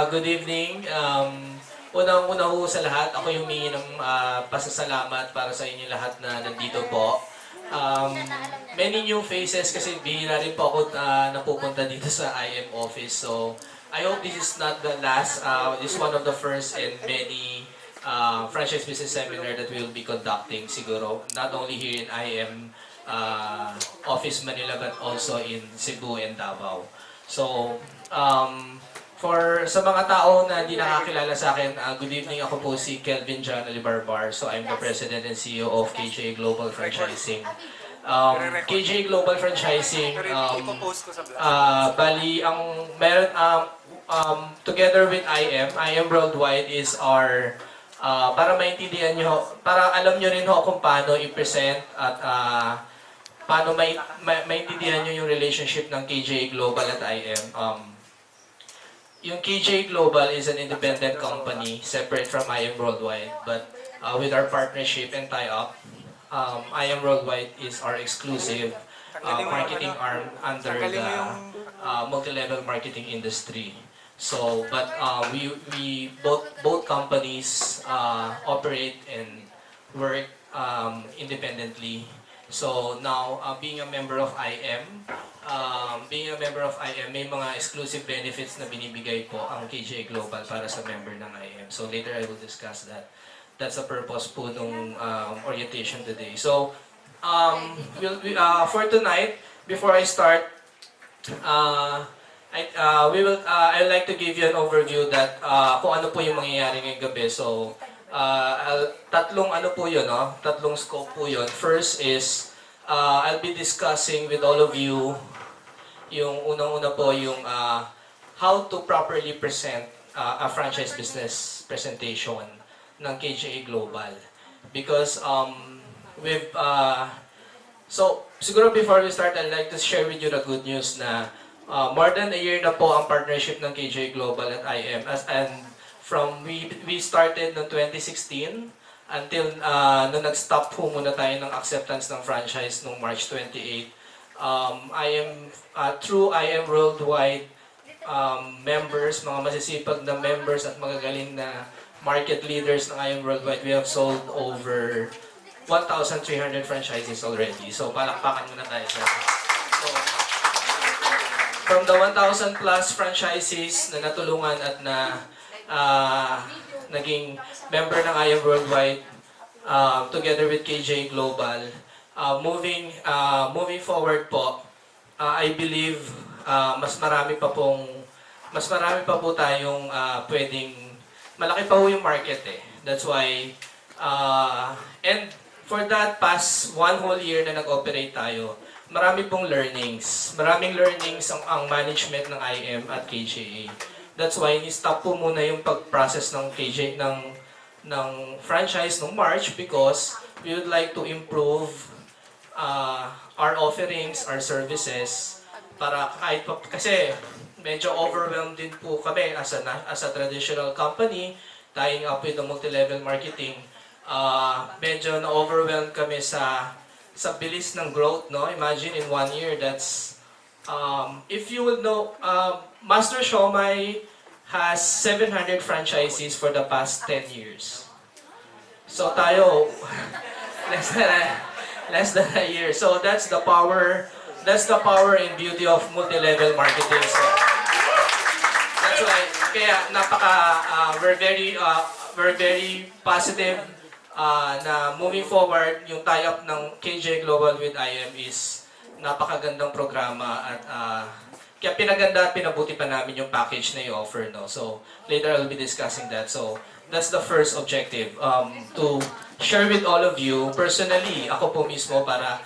Good evening. Unang-una ho sa lahat, ako yung humingi ng pasasalamat para sa inyo lahat na nandito po. Many new faces kasi bihira rin po ako napupunta dito sa IM office. So, I hope this is not the last. This is one of the first and many franchise business seminar that we will be conducting siguro. Not only here in IM office Manila but also in Cebu and Davao. So, sa mga tao na hindi nakakilala sa akin, good evening, ako po si Kelvin John Alibarbar. So I'm the President and CEO of KJA Global Franchising. KJA Global Franchising, bali, together with IM Worldwide is our, para maintindihan nyo, para alam nyo rin ho kung paano i-present at paano maintindihan nyo yung relationship ng KJA Global at IM. Yung KJA Global is an independent company separate from IM Worldwide, but with our partnership and tie-up, IM Worldwide is our exclusive marketing arm under the multi-level marketing industry. So, but we both companies operate and work independently. So now, being a member of IM, may mga exclusive benefits na binibigay po ang KJA Global para sa member ng IM. So later I will discuss that. That's the purpose po nung orientation today. So, for tonight, before I start, I'd like to give you an overview that kung ano po yung mangyayari ngayong gabi. So, tatlong ano po yun, no? Tatlong scope po yun. First is, I'll be discussing with all of you yung unang-una po yung how to properly present a franchise business presentation ng KJA Global. Because so siguro before we start, I'd like to share with you the good news na more than a year na po ang partnership ng KJA Global at IM, and from we started noong 2016 until nag-stop po muna tayo ng acceptance ng franchise noong March 28. Through IM Worldwide members, mga masisipag na members at magagaling na market leaders ng IM Worldwide, we have sold over 1,300 franchises already. So palakpakan muna tayo sa so, from the 1,000 plus franchises na natulungan at na naging member ng IM Worldwide together with KJA Global. Moving forward po, I believe mas marami pa po tayong pwedeng, malaki pa po yung market eh. That's why, and for that past one whole year na nag-operate tayo, marami pong learnings. Maraming learnings ang management ng IM at KJA. That's why ni-stop po muna yung pag-process ng KJA ng franchise noong March because we would like to improve our offerings, our services para kahit pa, kasi medyo overwhelmed din po kami as a traditional company tying up with the multi-level marketing. Medyo na-overwhelmed kami sa bilis ng growth, no? Imagine in 1 year, that's if you will know, Master Shomai has 700 franchises for the past 10 years. So tayo, less than a year. So that's the power and beauty of multi-level marketing. So that's why, kaya we're very positive na moving forward, yung tie-up ng KJA Global with IM is napakagandang programa at kaya pinaganda at pinabuti pa namin yung package na i-offer, no? So, later I'll be discussing that. So, that's the first objective. To share with all of you, personally, ako po mismo para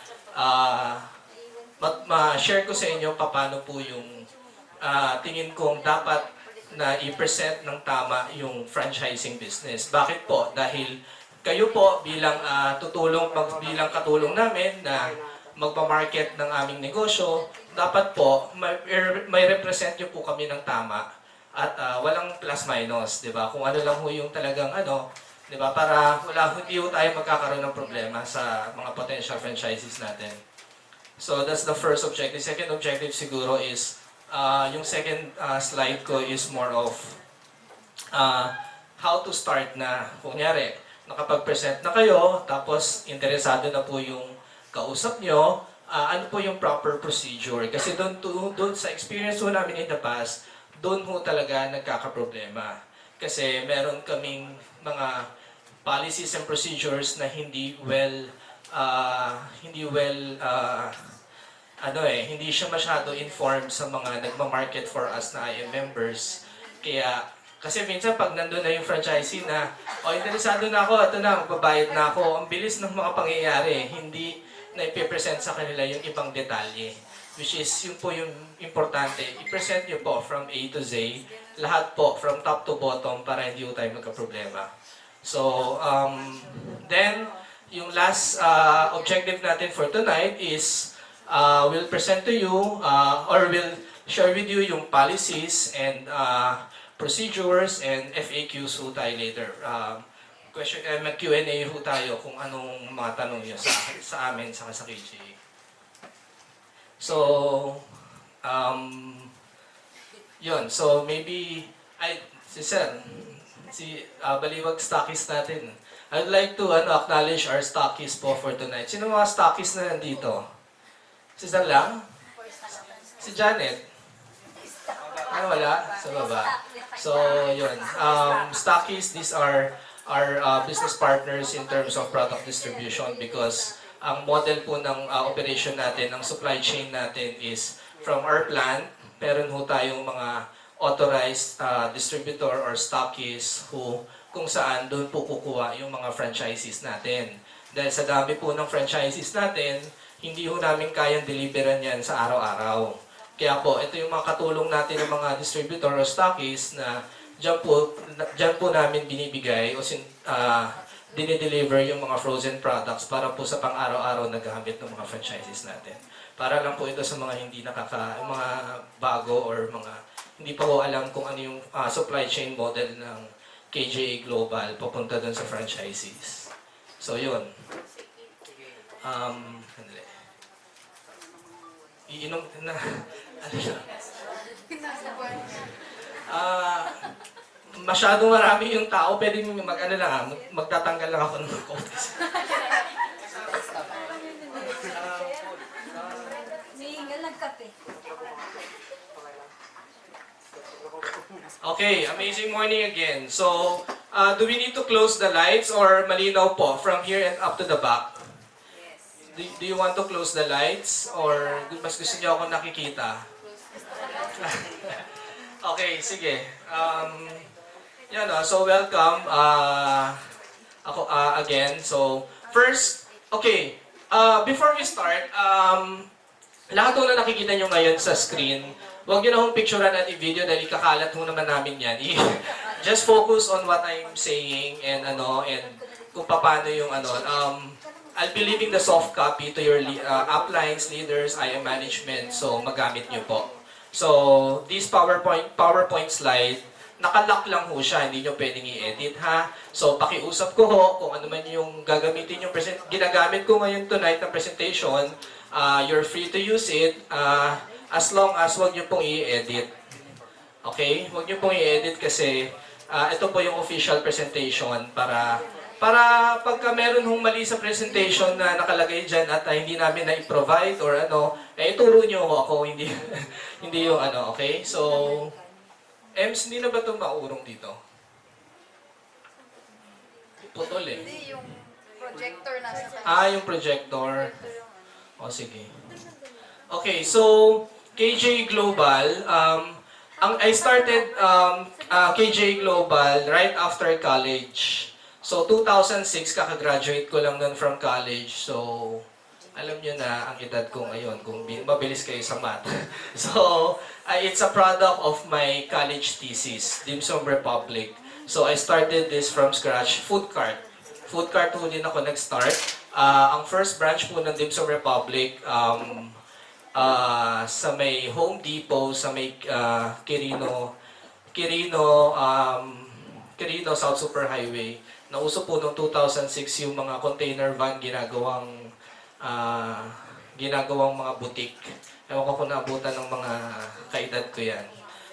ma-share ko sa inyo paano po yung tingin kong dapat na i-present ng tama yung franchising business. Bakit po? Dahil kayo po bilang bilang katulong namin na magpa-market ng aming negosyo, dapat po may represent nyo po kami ng tama at walang plus minus, 'di ba? Kung ano lang ho yung talagang 'di ba? Para hindi tayo magkakaroon ng problema sa mga potential franchises natin. So that's the first objective. Second objective siguro is yung second slide ko is more of uh, how to start na. Kunyari, nakapag-present na kayo, tapos interesado na po yung kausap nyo, ano po yung proper procedure. Kasi doon sa experience po namin in the past, doon po talaga nagkakaproblema. Kasi meron kaming mga policies and procedures na hindi siya masyado informed sa mga nagma-market for us na IM members. Kaya, kasi minsan pag nandun na yung franchisee na, interesado na ako, ito na, magbabayad na ako, ang bilis ng mga pangyayari, hindi na ipipresent sa kanila yung ibang detalye. Which is, yun po yung importante, i-present nyo po from A to Z, lahat po, from top to bottom, para hindi po tayo magka-problema. So, then, yung last objective natin for tonight is, we'll present to you or we'll share with you yung policies and procedures and FAQs ho tayo later. Q&A ho tayo kung anong mga tanong nyo sa amin sa KJA. So, yun. So, maybe, si Baliwag Stockist natin. I'd like to acknowledge our stockists po for tonight. Sino mga stockists na nandito? Si Sir lang? Si Janet? Wala? Sa baba. So, yun. Stockists, these are our business partners in terms of product distribution because ang model po ng operation natin, ang supply chain natin is from our plant, meron ho tayong mga authorized distributor or stockists kung saan doon po kukuha yung mga franchises natin. Dahil sa dami po ng franchises natin, hindi ho namin kayang deliveran yan sa araw-araw. Kaya po, ito yung mga katulong natin ng mga distributor o stockists na dyan po namin binibigay o dinideliver yung mga frozen products para po sa pang-araw-araw na gamit ng mga franchises natin. Para lang po ito sa mga mga bago or mga hindi pa ko alam kung ano yung supply chain model ng KJA Global papunta dun sa franchises. So, yun. Iinom na. Masyadong marami yung tao, pwede magtatanggal lang ako ng quotes. Okay, amazing morning again. So, do we need to close the lights or malinaw po from here and up to the back? Do you want to close the lights or mas gusto niyo ako nakikita? Okay, sige. So welcome ako again. So first, okay, before we start, lahat ng nakikita nyo ngayon sa screen, huwag nyo na hong picturean at i-video dahil ikakalat ho naman namin yan. Just focus on what I'm saying and kung paano yung I'll be leaving the soft copy to your uplines, leaders, IM management, so magamit nyo po. So, this PowerPoint slide, nakalock lang ho siya, hindi nyo pwedeng i-edit ha. So, pakiusap ko ho kung ano man yung gagamitin yung ginagamit ko ngayon tonight na presentation, you're free to use it as long as wag nyo pong i-edit. Okay? Wag nyo pong i-edit kasi ito po yung official presentation para pagka meron hong mali sa presentation na nakalagay dyan at hindi namin na-provide or ituro nyo ako, hindi hindi yung okay? So, Ems, hindi na ba itong maurong dito? Putol eh. Hindi, yung projector nasa kanya. Yung projector. O, sige. Okay, so, KJA Global, I started KJA Global right after college. So, 2006, kakagraduate ko lang nun from college. So, alam nyo na ang edad ko ngayon, kung mabilis kayo sa math. So, it's a product of my college thesis, Dim Sum Republic. So, I started this from scratch, food cart. Food cart po din ako nag-start. Ang first branch po ng Dim Sum Republic, sa may Home Depot, sa may Quirino South Super Highway. Nauso po noong 2006 yung mga container van ginagawang mga butik. Ewan ko kung naabutan ng mga kaedad ko yan.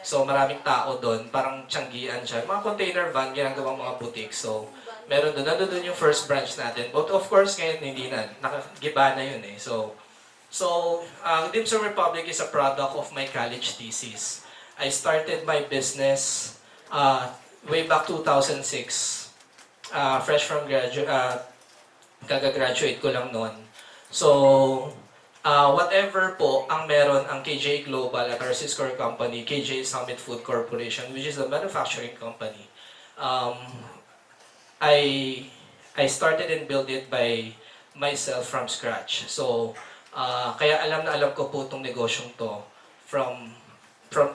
So maraming tao doon, parang tiyanggian siya. Mga container van, ginagawang mga boutique. So meron doon, nandun yung first branch natin. But of course, ngayon hindi na, nakagiba na yun eh. So, Dim Sum Republic is a product of my college thesis. I started my business way back 2006. Fresh from kagagraduate ko lang noon. So, whatever po ang meron ang KJA Global at our sister company, KJA Summit Food Corporation, which is a manufacturing company, um, I I started and built it by myself from scratch. So, kaya alam na alam ko po itong negosyong to from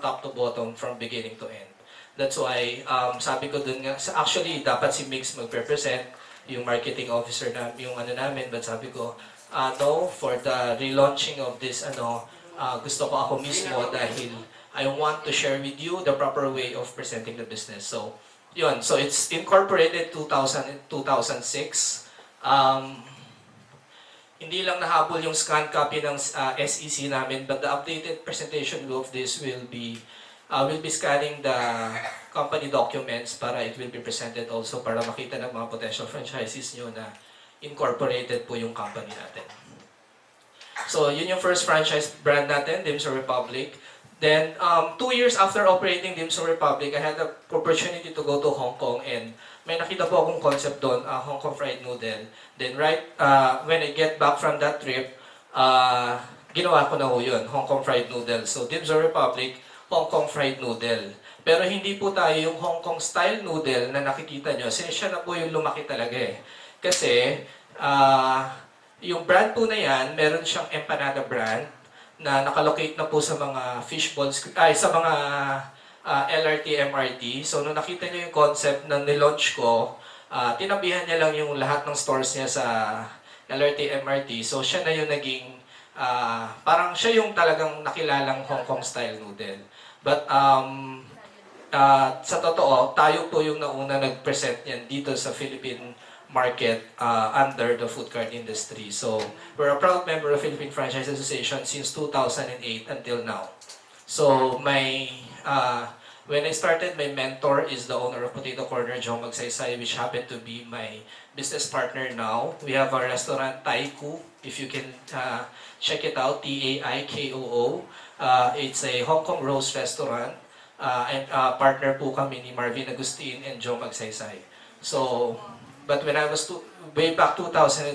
top to bottom, from beginning to end. That's why, sabi ko dun nga, actually, dapat si Mix mag-represent, yung marketing officer na, yung ano namin, but sabi ko, no, for the relaunching of this, gusto ko ako mismo dahil I want to share with you the proper way of presenting the business. So, yun. So, it's incorporated 2006. Hindi lang nahabol yung scan copy ng SEC namin, but the updated presentation of this will be scanning the company documents para it will be presented also para makita ng mga potential franchisees nyo na incorporated po yung company natin. So, yun yung first franchise brand natin, Dim Sum Republic. Then, 2 years after operating Dim Sum Republic, I had the opportunity to go to Hong Kong and may nakita po akong concept doon, Hong Kong fried noodle. Then when I get back from that trip, ginawa ko na ho yun, Hong Kong fried noodle. So, Dim Sum Republic, Hong Kong fried noodle. Pero hindi po tayo yung Hong Kong style noodle na nakikita nyo. Siya na po yung lumaki talaga eh. Kasi, yung brand po na yan, meron siyang empanada brand na nakalocate na po sa mga fishballs, sa mga LRT, MRT. So, nung nakita niyo yung concept na nilaunch ko, tinabihan niya lang yung lahat ng stores niya sa LRT, MRT. So, siya na yung naging, parang siya yung talagang nakilalang Hong Kong style noodle. But, sa totoo, tayo po yung nauna nag-present yan dito sa Philippine market under the food cart industry. So, we're a proud member of Philippine Franchise Association since 2008 until now. So, when I started, my mentor is the owner of Potato Corner, Joe Magsaysay, which happened to be my business partner now. We have our restaurant, Taiku, if you can check it out, Taikoo. It's a Hong Kong roast restaurant. And partner po kami ni Marvin Agustin and Joe Magsaysay. So, but when I was way back 2006,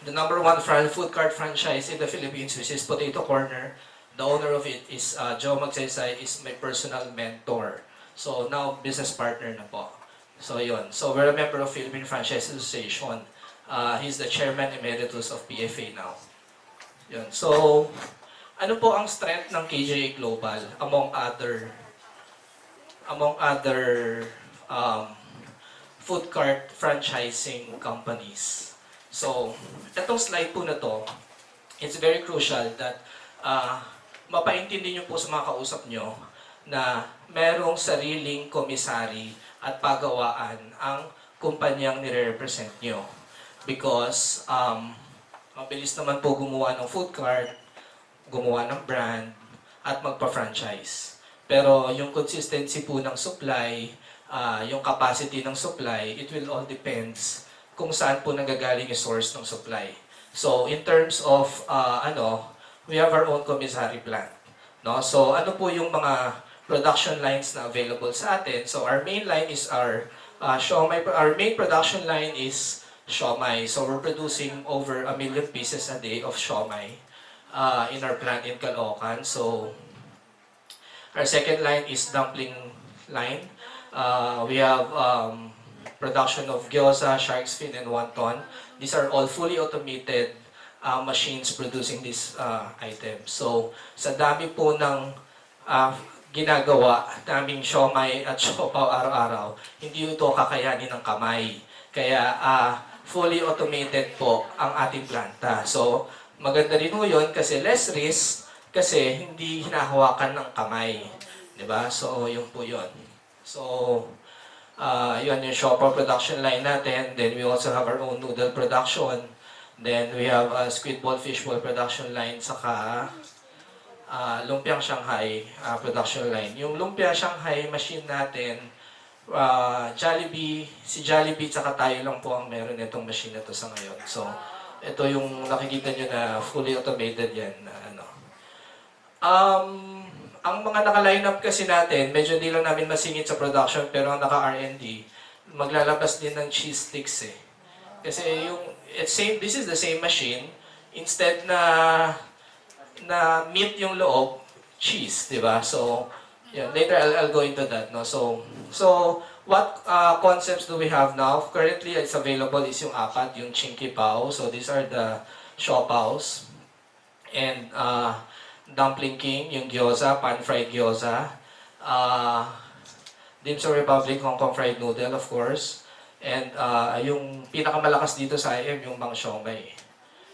the number one food cart franchise in the Philippines, which is Potato Corner, the owner of it is Joe Magsaysay, is my personal mentor. So now business partner na po. So yun. So we're a member of Philippine Franchise Association. He's the chairman emeritus of PFA now. Yun. So ano po ang strength ng KJA Global among other food cart franchising companies? So, itong slide po na to, it's very crucial that mapaintindi nyo po sa mga kausap nyo na merong sariling komisari at pagawaan ang kumpanyang nire-represent nyo. Because mabilis naman po gumawa ng food cart, gumawa ng brand, at magpa-franchise. Pero yung consistency po ng supply, yung capacity ng supply, it will all depends kung saan po nanggagaling yung source ng supply. So, in terms of, we have our own commissary plant. No? So, ano po yung mga production lines na available sa atin? So, our main line is our siomai. Our main production line is siomai. So, we're producing over 1 million pieces a day of siomai in our plant in Caloocan. So, our second line is dumpling line. We have production of gyoza, shark's fin, and wonton. These are all fully automated machines producing these items. So, sa dami po ng ginagawa naming siomai at siopaw araw-araw, hindi ito kakayanin ng kamay. Kaya, fully automated po ang ating planta. So, maganda rin po yun kasi less risk kasi hindi hinahawakan ng kamay. Diba? So, yun po yun. So, yun yung siopaw production line natin. Then, we also have our own noodle production. Then, we have a squid ball, fish ball production line. Saka, Lumpiang Shanghai production line. Yung Lumpia Shanghai machine natin, Jollibee, si Jollibee tsaka tayo lang po ang meron nitong machine na to sa ngayon. So, ito yung nakikita nyo na fully automated yan. Na, ano. Ang mga naka-line up kasi natin, medyo hindi lang namin masingit sa production, pero ang naka-R&D, maglalabas din ng cheese sticks eh. Kasi this is the same machine, instead na meat yung loob, cheese, di ba? So, yeah, later I'll go into that, no? So what concepts do we have now? Currently, it's available is yung apat, yung chinky pao. So, these are the siopaos. And dumpling king, yung gyoza, pan-fried gyoza. Dim Sum Republic, Hong Kong fried noodle, of course. And yung pinakamalakas dito sa IM, yung bang siomai.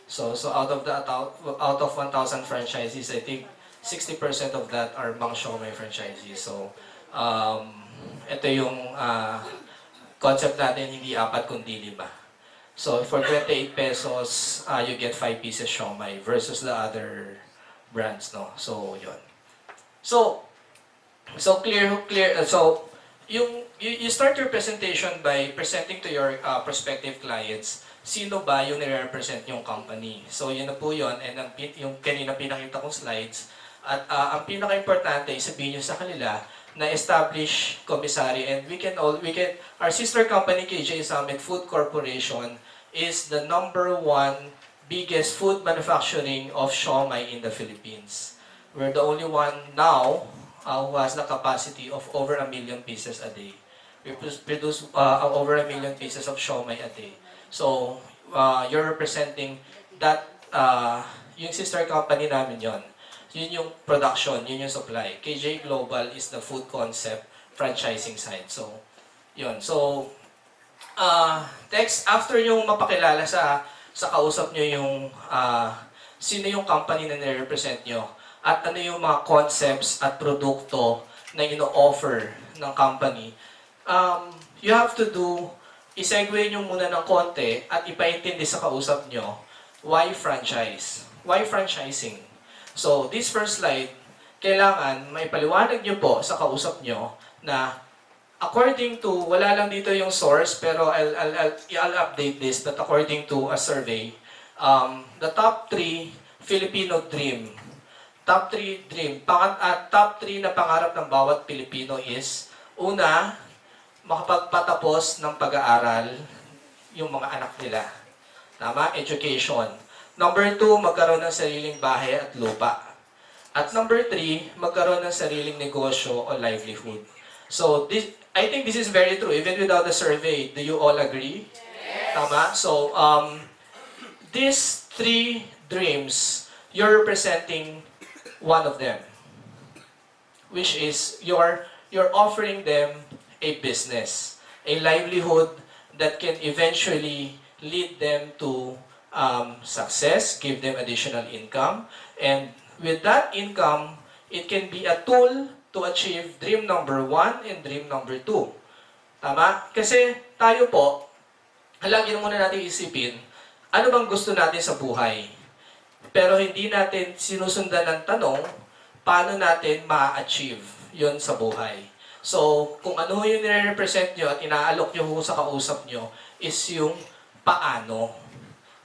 So out of 1,000 franchisees, I think 60% of that are bang siomai franchisees. So ito yung concept natin, hindi apat kundi 5. So for 28 pesos, you get 5 pieces siomai versus the other brands, no? So yun. So clear. So you start your presentation by presenting to your prospective clients sino ba yung nire-represent yung company. So yun na po yun, and yung kanina pinakita kong slides. At ang pinaka-importante, sabihin nyo sa kanila na establish commissary, and our sister company KJA Summit Food Corporation is the #1 biggest food manufacturing of siomai in the Philippines. We're the only one now who has the capacity of over 1 million pieces a day. We produce over 1 million pieces of siomai a day. So, you're representing that, yung sister company namin yon. Yun yung production, yun yung supply. KJA Global is the food concept franchising side. So, yun. So, next, after yung mapakilala sa kausap nyo yung sino yung company na nire-represent nyo at ano yung mga concepts at produkto na ino-offer ng company, you have to i-segue nyo muna ng konti at ipaintindi sa kausap nyo, why franchise? Why franchising? So, this first slide, kailangan may paliwanag nyo po sa kausap nyo na according to, wala lang dito yung source, pero I'll update this, but according to a survey, the top 3 Filipino dream, top 3 na pangarap ng bawat Pilipino is, una, makapagpatapos ng pag-aaral yung mga anak nila. Tama? Education. Number 2, magkaroon ng sariling bahay at lupa. At number 3, magkaroon ng sariling negosyo o livelihood. So, I think this is very true. Even without the survey, do you all agree? Yes. Tama? So, these 3 dreams, you're representing one of them. Which is, you're offering them a business, a livelihood that can eventually lead them to success, give them additional income, and with that income, it can be a tool to achieve dream number 1 and dream number 2. Tama? Kasi tayo po, lagi muna natin isipin, ano bang gusto natin sa buhay? Pero hindi natin sinusundan ng tanong, paano natin ma-achieve yon sa buhay? So, kung ano yung nire-represent nyo at inaalok nyo sa kausap nyo is yung paano.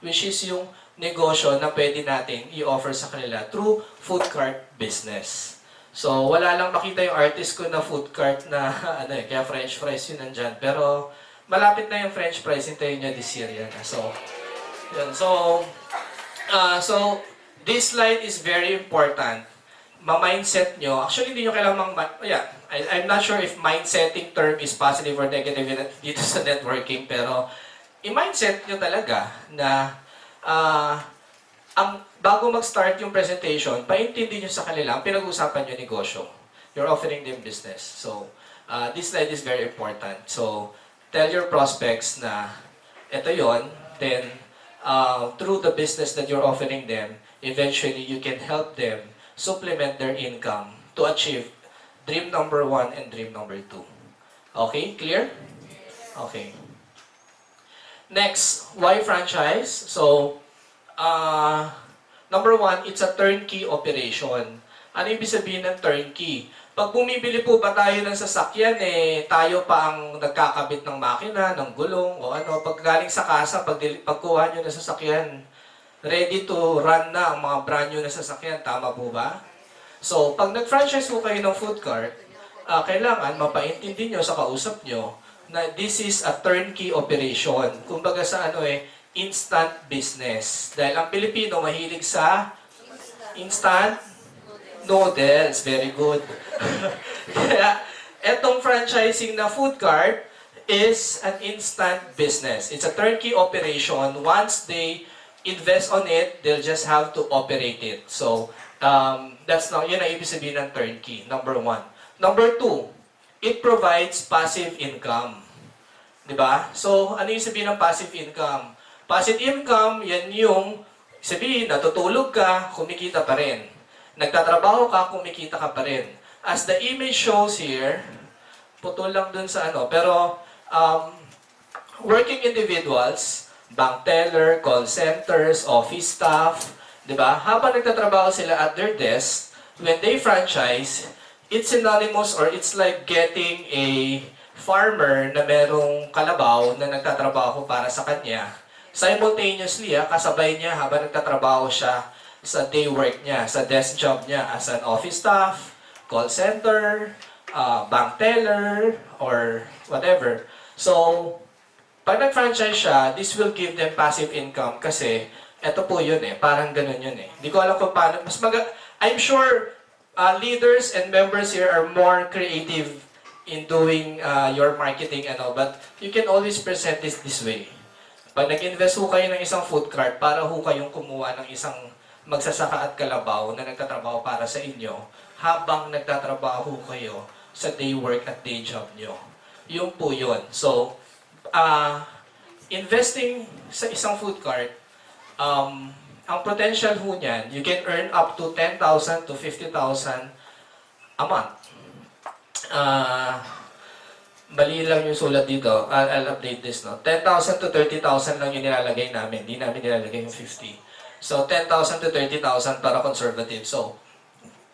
Which is yung negosyo na pwede natin i-offer sa kanila through food cart business. So, wala lang makita yung artist ko na food cart na kaya French fries yun nandyan. Pero, malapit na yung French fries, hintayin nyo this year yan. So, yun. So, this slide is very important. Ma-mindset nyo. Actually, hindi nyo kailangan I'm not sure if mindsetting term is positive or negative dito sa networking, pero i-mindset nyo talaga na bago mag-start yung presentation, paintindi nyo sa kanila, ang pinag-uusapan nyo negosyo. You're offering them business. So, this slide is very important. So, tell your prospects na ito yon, then through the business that you're offering them, eventually you can help them supplement their income to achieve dream number 1 and dream number 2. Okay? Clear? Okay. Next, why franchise? So, number 1, it's a turnkey operation. Ano ibig sabihin ng turnkey? Pag bumibili po ba tayo ng sasakyan, tayo pa ang nagkakabit ng makina, ng gulong, o ano. Pag galing sa kasa, pagkuha nyo ng sasakyan, ready to run na ang mga brand new na sasakyan. Tama po ba? So, pag nag-franchise po kayo ng food cart, kailangan mapaintindi nyo sa kausap nyo na this is a turnkey operation. Kumbaga sa instant business. Dahil ang Pilipino mahilig sa instant noodles. Very good. Kaya, etong franchising na food cart is an instant business. It's a turnkey operation. Once they invest on it, they'll just have to operate it. So, yun ang ibig sabihin ng turnkey, number 1. Number 2, it provides passive income. Diba? So, ano yung sabihin ng passive income? Passive income, yan yung sabihin, natutulog ka, kumikita pa rin. Nagtatrabaho ka, kumikita ka pa rin. As the image shows here, putol lang dun sa pero working individuals, bank teller, call centers, office staff, diba? Habang nagtatrabaho sila at their desk, when they franchise, it's synonymous or it's like getting a farmer na merong kalabaw na nagtatrabaho para sa kanya. Simultaneously, kasabay niya habang nagtatrabaho siya sa day work niya, sa desk job niya as an office staff, call center, bank teller, or whatever. So, pag nag-franchise siya, this will give them passive income kasi eto po yun parang ganun yun Hindi ko alam kung paano, I'm sure leaders and members here are more creative in doing your marketing but you can always present this way. Pag nag-invest ho kayo ng isang food cart, para ho kayong kumuha ng isang magsasaka at kalabaw na nagtatrabaho para sa inyo habang nagtatrabaho kayo sa day work at day job nyo. Yun po yun. So, investing sa isang food cart, ang potential ho niyan, you can earn up to 10,000 to 50,000 a month. Mali lang yung sulat dito. I'll update this, no? 10,000 to 30,000 lang yung nilalagay namin. Hindi namin nilalagay yung 50. So, 10,000 to 30,000 para conservative. So,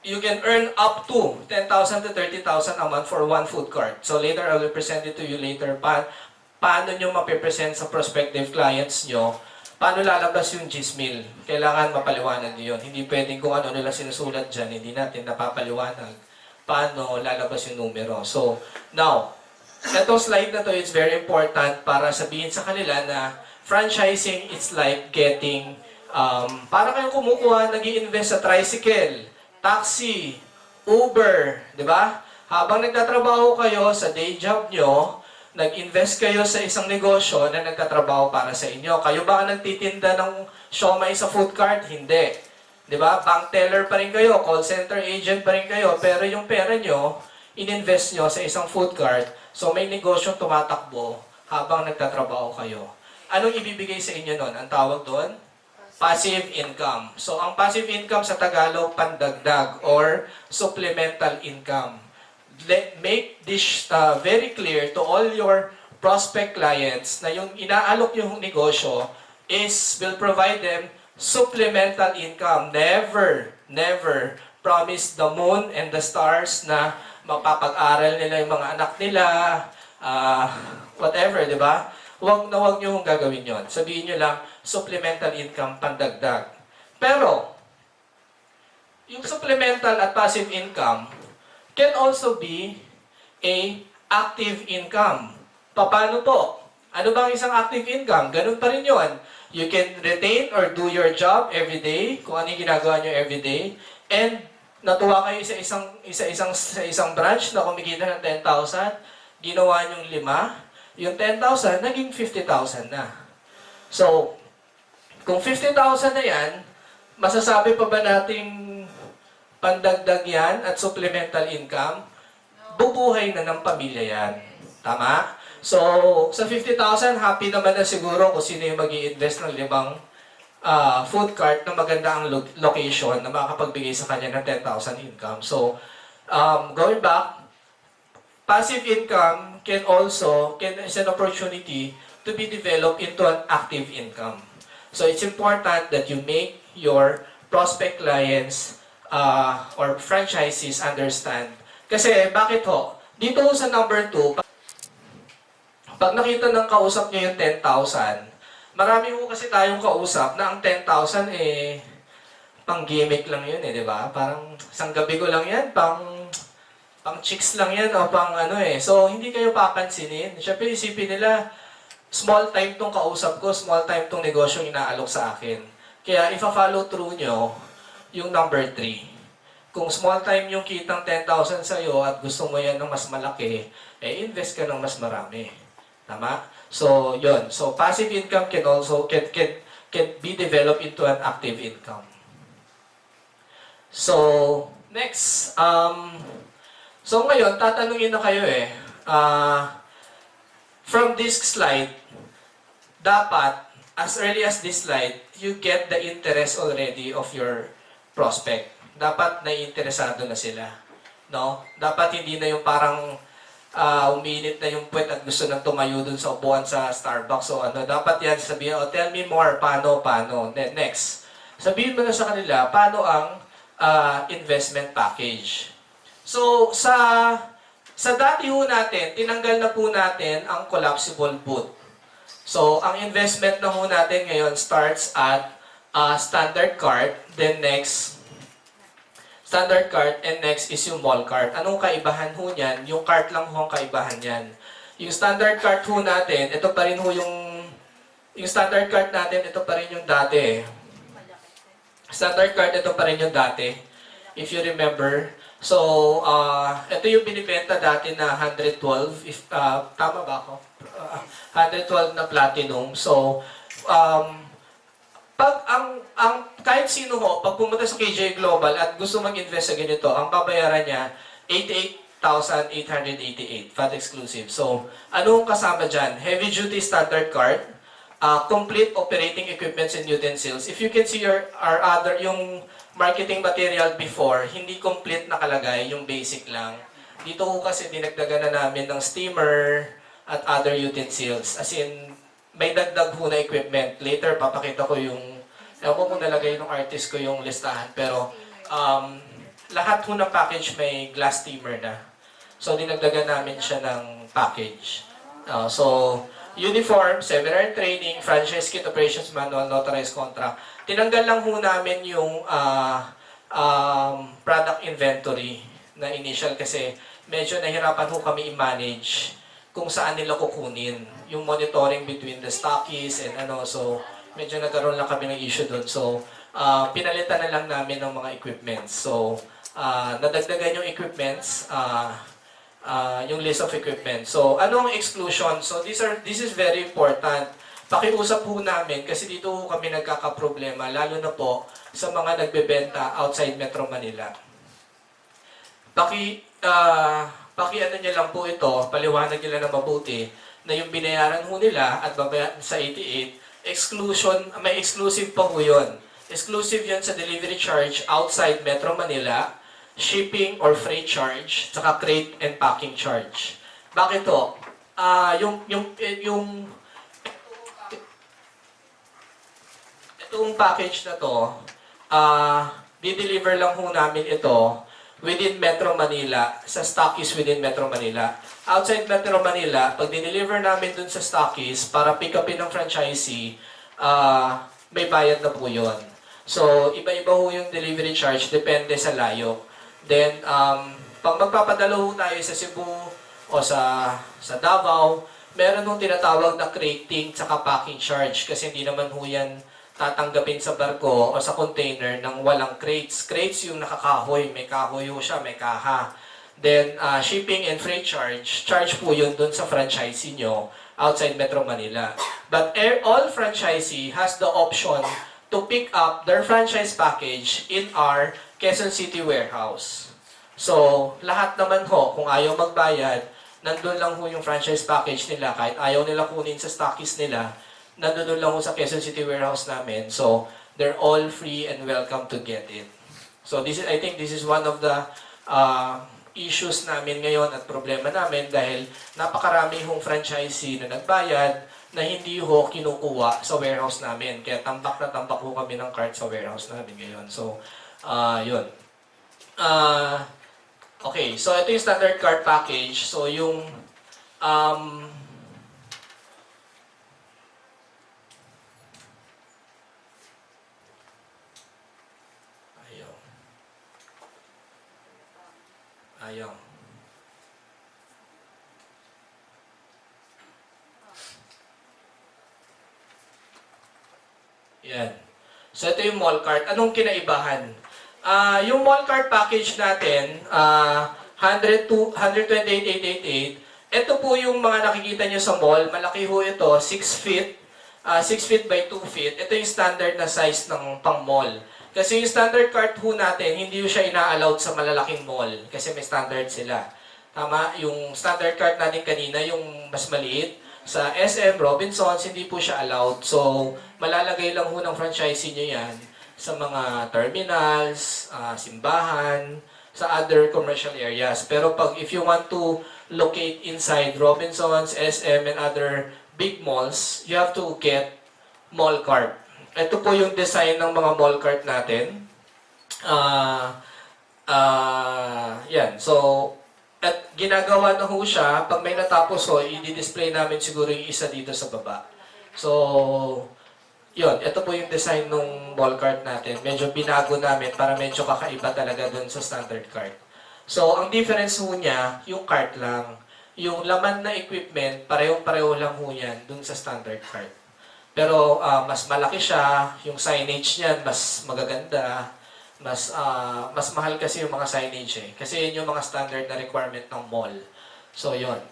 you can earn up to 10,000 to 30,000 a month for one food cart. So, later, I will present it to you later. Paano nyo mapipresent sa prospective clients nyo? Paano lalabas yung GSMIL? Kailangan mapaliwanag nyo yun. Hindi pwedeng kung ano nila sinusulat dyan, hindi natin napapaliwanag paano lalabas yung numero. So, now, itong slide na to, it's very important para sabihin sa kanila na franchising, it's like getting, para kayong kumukuha, nag-i-invest sa tricycle, taxi, Uber, di ba? Habang nagtatrabaho kayo sa day job nyo, nag-invest kayo sa isang negosyo na nagtatrabaho para sa inyo. Kayo ba ang nagtitinda ng siomai sa food cart? Hindi. Di ba? Bank teller pa rin kayo, call center agent pa rin kayo, pero yung pera nyo, in-invest nyo sa isang food cart, so may negosyong tumatakbo habang nagtatrabaho kayo. Anong ibibigay sa inyo nun? Ang tawag doon? Passive income. So, ang passive income sa Tagalog, pandagdag or supplemental income. Make this very clear to all your prospect clients na yung inaalok yung negosyo will provide them supplemental income. Never promise the moon and the stars na mapapag-aral nila yung mga anak nila, whatever, di ba? Huwag nyo gagawin yon. Sabihin nyo lang, supplemental income, pandagdag. Pero, yung supplemental at passive income can also be a active income. Paano po? Ano bang isang active income? Ganun pa rin yun. You can retain or do your job every day, kung ano yung ginagawa nyo every day, and natuwa kayo sa isang branch na kumikita ng 10,000, ginawa nyo 5, yung 10,000 naging 50,000 na. So, kung 50,000 na yan, masasabi pa ba nating pandagdag yan at supplemental income? Bubuhay na ng pamilya yan. Tama? So, sa 50,000, happy naman na siguro kung sino yung mag-i-invest ng 5 food cart na maganda ang location na makapagbigay sa kanya ng 10,000 income. So, going back, passive income is an opportunity to be developed into an active income. So, it's important that you make your prospect clients or franchisees understand. Kasi bakit ho? Dito ho sa number 2, pag nakita ng kausap nyo yung 10,000, marami ho kasi tayong kausap na ang 10,000 pang gimmick lang yun di ba? Parang isang gabi ko lang yan, pang chicks lang yan o pang So, hindi kayo papansinin. Siyempre, isipin nila, small time tong kausap ko, small time tong negosyo inaalok sa akin. Kaya, ifa-follow through nyo yung number 3. Kung small time yung kitang 10,000 sa'yo at gusto mo yan ng mas malaki, invest ka ng mas marami. Tama? So, yun. So, passive income can also, can be developed into an active income. So, next, so ngayon, tatanungin na kayo from this slide, dapat, as early as this slide, you get the interest already of your prospect. Dapat naiinteresado na sila. No? Dapat hindi na yung parang uminit na yung puwet at gusto nang tumayo dun sa upuan sa Starbucks o Dapat yan sabihin, tell me more, paano. Next. Sabihin mo na sa kanila, paano ang investment package. So, sa dati ho natin, tinanggal na po natin ang collapsible booth. So, ang investment na ho natin ngayon starts at standard cart, then next, standard cart, and next is yung mall cart. Anong kaibahan ho niyan? Yung cart lang ho ang kaibahan niyan. Yung standard cart ho natin, ito pa rin ho yung standard cart natin, ito pa rin yung dati. Standard cart, ito pa rin yung dati. If you remember. So, ito yung binibenta dati na 112. Tama ba ako? 112 na platinum. So, kahit sino ho, pag pumunta sa KJA Global at gusto mag-invest sa ganito, ang babayaran niya, 88,888, VAT exclusive. So, anong kasama dyan? Heavy duty standard card, complete operating equipments and utensils. If you can see yung marketing material before, hindi complete nakalagay, yung basic lang. Dito ko kasi dinagdagan na namin ng steamer at other utensils. As in, may dagdag ho na equipment. Later, papakita ko yung, ewan ko kung nalagay ng artist ko yung listahan. Pero, lahat ho ng package may glass steamer na. So, dinagdagan namin siya ng package. So, uniform, seminar and training, franchise kit, operations manual, notarized contract. Tinanggal lang ho namin yung product inventory na initial kasi medyo nahirapan ho kami i-manage kung saan nila kukunin. Yung monitoring between the stockists and so medyo nagkaroon lang kami ng issue doon. So, pinalitan na lang namin ng mga equipments. So, nadagdagan yung equipments, yung list of equipment. So, anong exclusion? So, this is very important. Pakiusap po namin kasi dito kami nagkakaproblema, lalo na po sa mga nagbebenta outside Metro Manila. Ano niya lang po ito, paliwanag nila na mabuti, na yung binayaran ho nila at babayaran sa 88, exclusion, may exclusive pa po yun. Exclusive yun sa delivery charge outside Metro Manila, shipping or freight charge, saka crate and packing charge. Bakit to? Itong package na to, di-deliver lang ho namin ito within Metro Manila, sa stockists within Metro Manila. Outside Metro Manila, pag di-deliver namin dun sa stockists para pick upin ng franchisee, may bayad na po yun. So, iba-iba ho yung delivery charge, depende sa layo. Then, pag magpapadala ho tayo sa Cebu o sa Davao, meron hong tinatawag na crating tsaka packing charge kasi hindi naman ho yan tatanggapin sa barko o sa container ng walang crates. Crates yung nakakahoy, may kahoy ho siya, may kaha. Then, shipping and freight charge po yun dun sa franchisee nyo outside Metro Manila. But all franchisee has the option to pick up their franchise package in our Quezon City warehouse. So, lahat naman ho, kung ayaw magbayad, nandun lang ho yung franchise package nila, kahit ayaw nila kunin sa stockists nila, nandun lang ho sa Quezon City warehouse namin. So, they're all free and welcome to get it. So, I think this is one of the issues namin ngayon at problema namin dahil napakarami hong franchisee na nagbayad na hindi ho kinukuha sa warehouse namin. Kaya tambak na tambak ho kami ng cart sa warehouse namin ngayon. So, yun. Okay, so ito yung standard cart package. So yung um, ayaw. Ayaw. Yan. So ito yung mall cart. Anong kinaibahan? Yung mall cart package natin, 128,888. Ito po yung mga nakikita nyo sa mall. Malaki ho ito, 6 feet. 6 feet by 2 feet. Ito yung standard na size ng pang mall. Kasi yung standard cart ho natin, hindi ho siya ina-allowed sa malalaking mall. Kasi may standard sila. Tama? Yung standard cart natin kanina, yung mas maliit, sa SM, Robinsons, hindi po siya allowed. So, malalagay lang ho ng franchisee nyo yan sa mga terminals, simbahan, sa other commercial areas. Pero if you want to locate inside Robinsons, SM, and other big malls, you have to get mall cart. Ito po yung design ng mga mall cart natin. Yan. So, at ginagawa na ho siya, pag may natapos ho, i-display namin siguro yung isa dito sa baba. So, yun, ito po yung design ng mall cart natin. Medyo binago namin para medyo kakaiba talaga dun sa standard cart. So, ang difference ho niya, yung cart lang. Yung laman na equipment, parehong-pareho lang ho yan dun sa standard cart. Pero mas malaki siya, yung signage niyan mas magaganda, mas mahal kasi yung mga signage eh. Kasi yun yung mga standard na requirement ng mall. So, yun.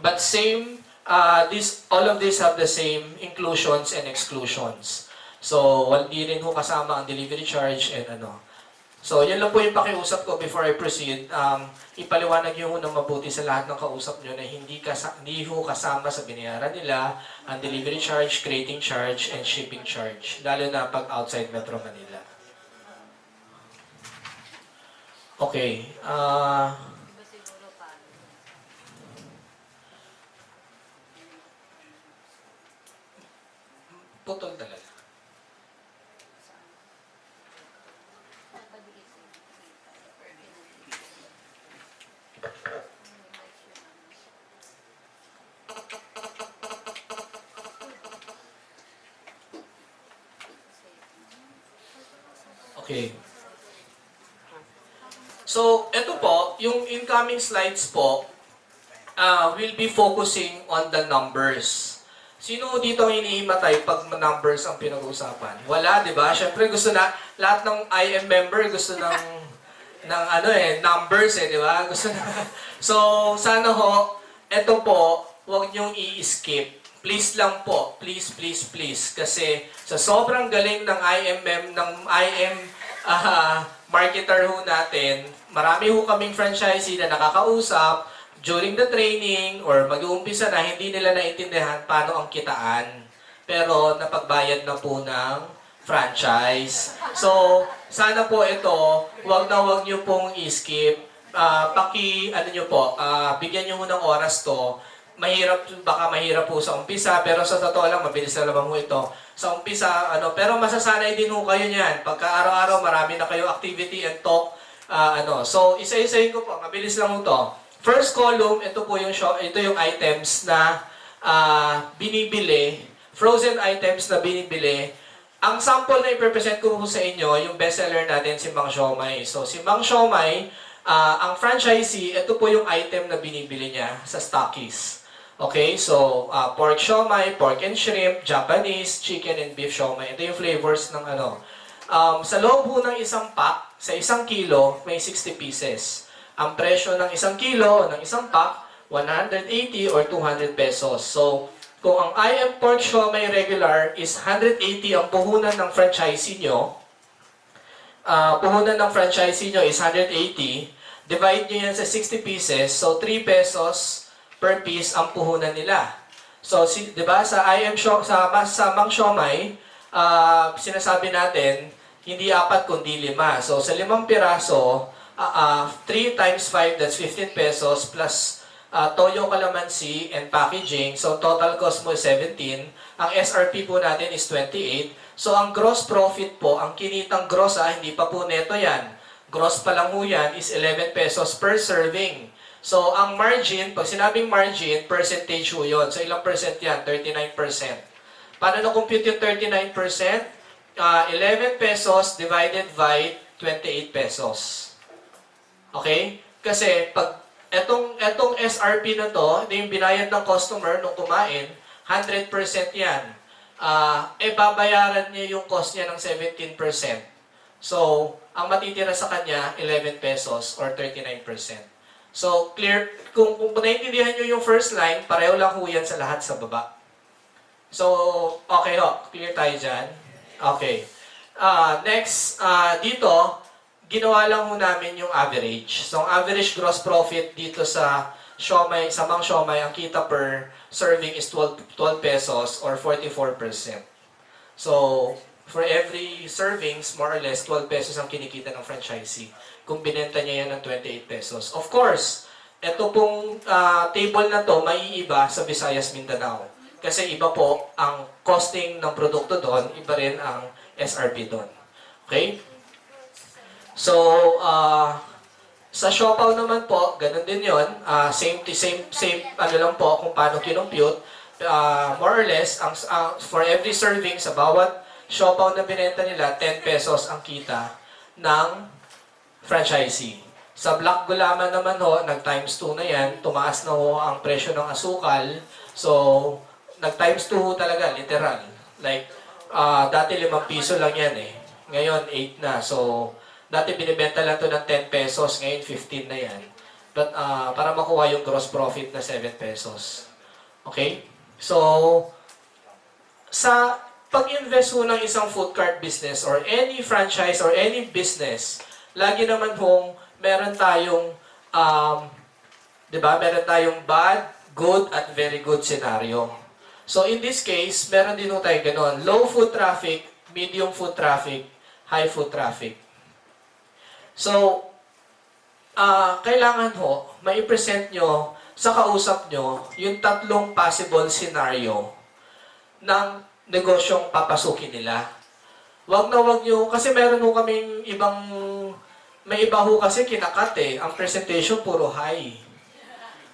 But same, all of these have the same inclusions and exclusions. So, hindi rin ho kasama ang delivery charge and ano. So, yan lang po yung pakiusap ko before I proceed. Ipaliwanag nyo ho ng mabuti sa lahat ng kausap nyo na hindi ho kasama sa binayaran nila ang delivery charge, crating charge, and shipping charge. Lalo na pag outside Metro Manila. Okay. Putol talaga. Okay. So, ito po, yung incoming slides po, will be focusing on the numbers. Sino dito ang inihimatay pag numbers ang pinag-uusapan? Wala, di ba? Siyempre gusto na, lahat ng IM member gusto ng numbers di ba? Gusto na. So, sana ho, ito po, huwag niyong i-skip. Please lang po, please, please, please. Kasi sa sobrang galing ng IM marketer ho natin, marami ho kaming franchisee na nakakausap during the training or mag-uumpisa na hindi nila naintindihan paano ang kitaan. Pero napagbayad na po ng franchise. So, sana po ito, wag nyo pong i-skip. Bigyan nyo mo ng oras to. Baka mahirap po sa umpisa, pero sa totoo lang, mabilis na lamang ho ito. Sa umpisa, pero masasanay din ho kayo niyan. Pagka araw-araw, marami na kayo activity and talk. So, isa-isahin ko po, mabilis lang ho to. First column, ito yung items na binibili, frozen items na binibili. Ang sample na i-present ko po sa inyo, yung bestseller natin, si Mang Siomay. So, si Mang Siomay, ang franchisee, ito po yung item na binibili niya sa stockies. Okay, so pork siomai, pork and shrimp, Japanese, chicken and beef siomai. Ito yung flavors ng sa loob po ng isang pack, sa 1 kilo, may 60 pieces. Ang presyo ng 1 kilo, ng isang pack, 180 or 200 pesos. So, kung ang IM pork siomai regular is 180 ang puhunan ng franchisee nyo, is 180, divide nyo yan sa 60 pieces, so 3 pesos per piece ang puhunan nila. So, di ba, sa Mang Siomai, sinasabi natin, hindi 4 kundi 5. So, sa 5 piraso, 3 times 5, that's 15 pesos, plus toyo, kalamansi, and packaging. So, total cost mo is 17. Ang SRP po natin is 28. So, ang gross profit po, ang kinitang gross, hindi pa po neto yan. Gross pa lang ho yan is 11 pesos per serving. So, ang margin, pag sinabing margin, percentage ho yun. So, ilang percent yan? 39%. Paano na-compute yung 39%? 11 pesos divided by 28 pesos. Okay? Kasi, pag etong SRP na to, ito yung binayad ng customer nung kumain, 100% yan. Babayaran niya yung cost niya ng 17%. So, ang matitira sa kanya, 11 pesos or 39%. So, clear, kung naintindihan nyo yung first line, pareho lang ho yan sa lahat sa baba. So, okay ho, clear tayo dyan. Okay. Next, dito, ginawa lang ho namin yung average. So, ang average gross profit dito sa siomai, sa Mang Siomai, ang kita per serving is 12 pesos or 44%. So, for every servings, more or less, 12 pesos ang kinikita ng franchisee. Kung binenta niya yan ng 28 pesos. Of course, ito pong table na to, maiiba sa Visayas, Mindanao. Kasi iba po ang costing ng produkto doon, iba rin ang SRP doon. Okay? So, sa siopaw naman po, ganun din yon. Same ano lang po kung paano kinumpute. More or less, for every serving sa bawat siopaw na binenta nila, 10 pesos ang kita ng franchisee. Sa Black Gulaman naman ho, nag-times 2 na yan, tumaas na ho ang presyo ng asukal. So, nag-times 2 ho talaga, literal. Like, dati 5 piso lang yan eh. Ngayon, 8 na. So, dati binibenta lang to ng 10 pesos, ngayon 15 na yan. But, para makuha yung gross profit na 7 pesos. Okay? So, sa pag-invest ho ng isang food cart business or any franchise or any business, lagi naman hong meron tayong, di ba, meron tayong bad, good, at very good scenario. So in this case, meron din ho tayo ganon. Low foot traffic, medium foot traffic, high foot traffic. So, kailangan ho, mai-present nyo sa kausap nyo yung tatlong possible scenario ng negosyong papasukin nila. Wag na wag nyo, kasi meron ho kaming ibang, may iba ho kasi kinakat eh. Ang presentation puro high.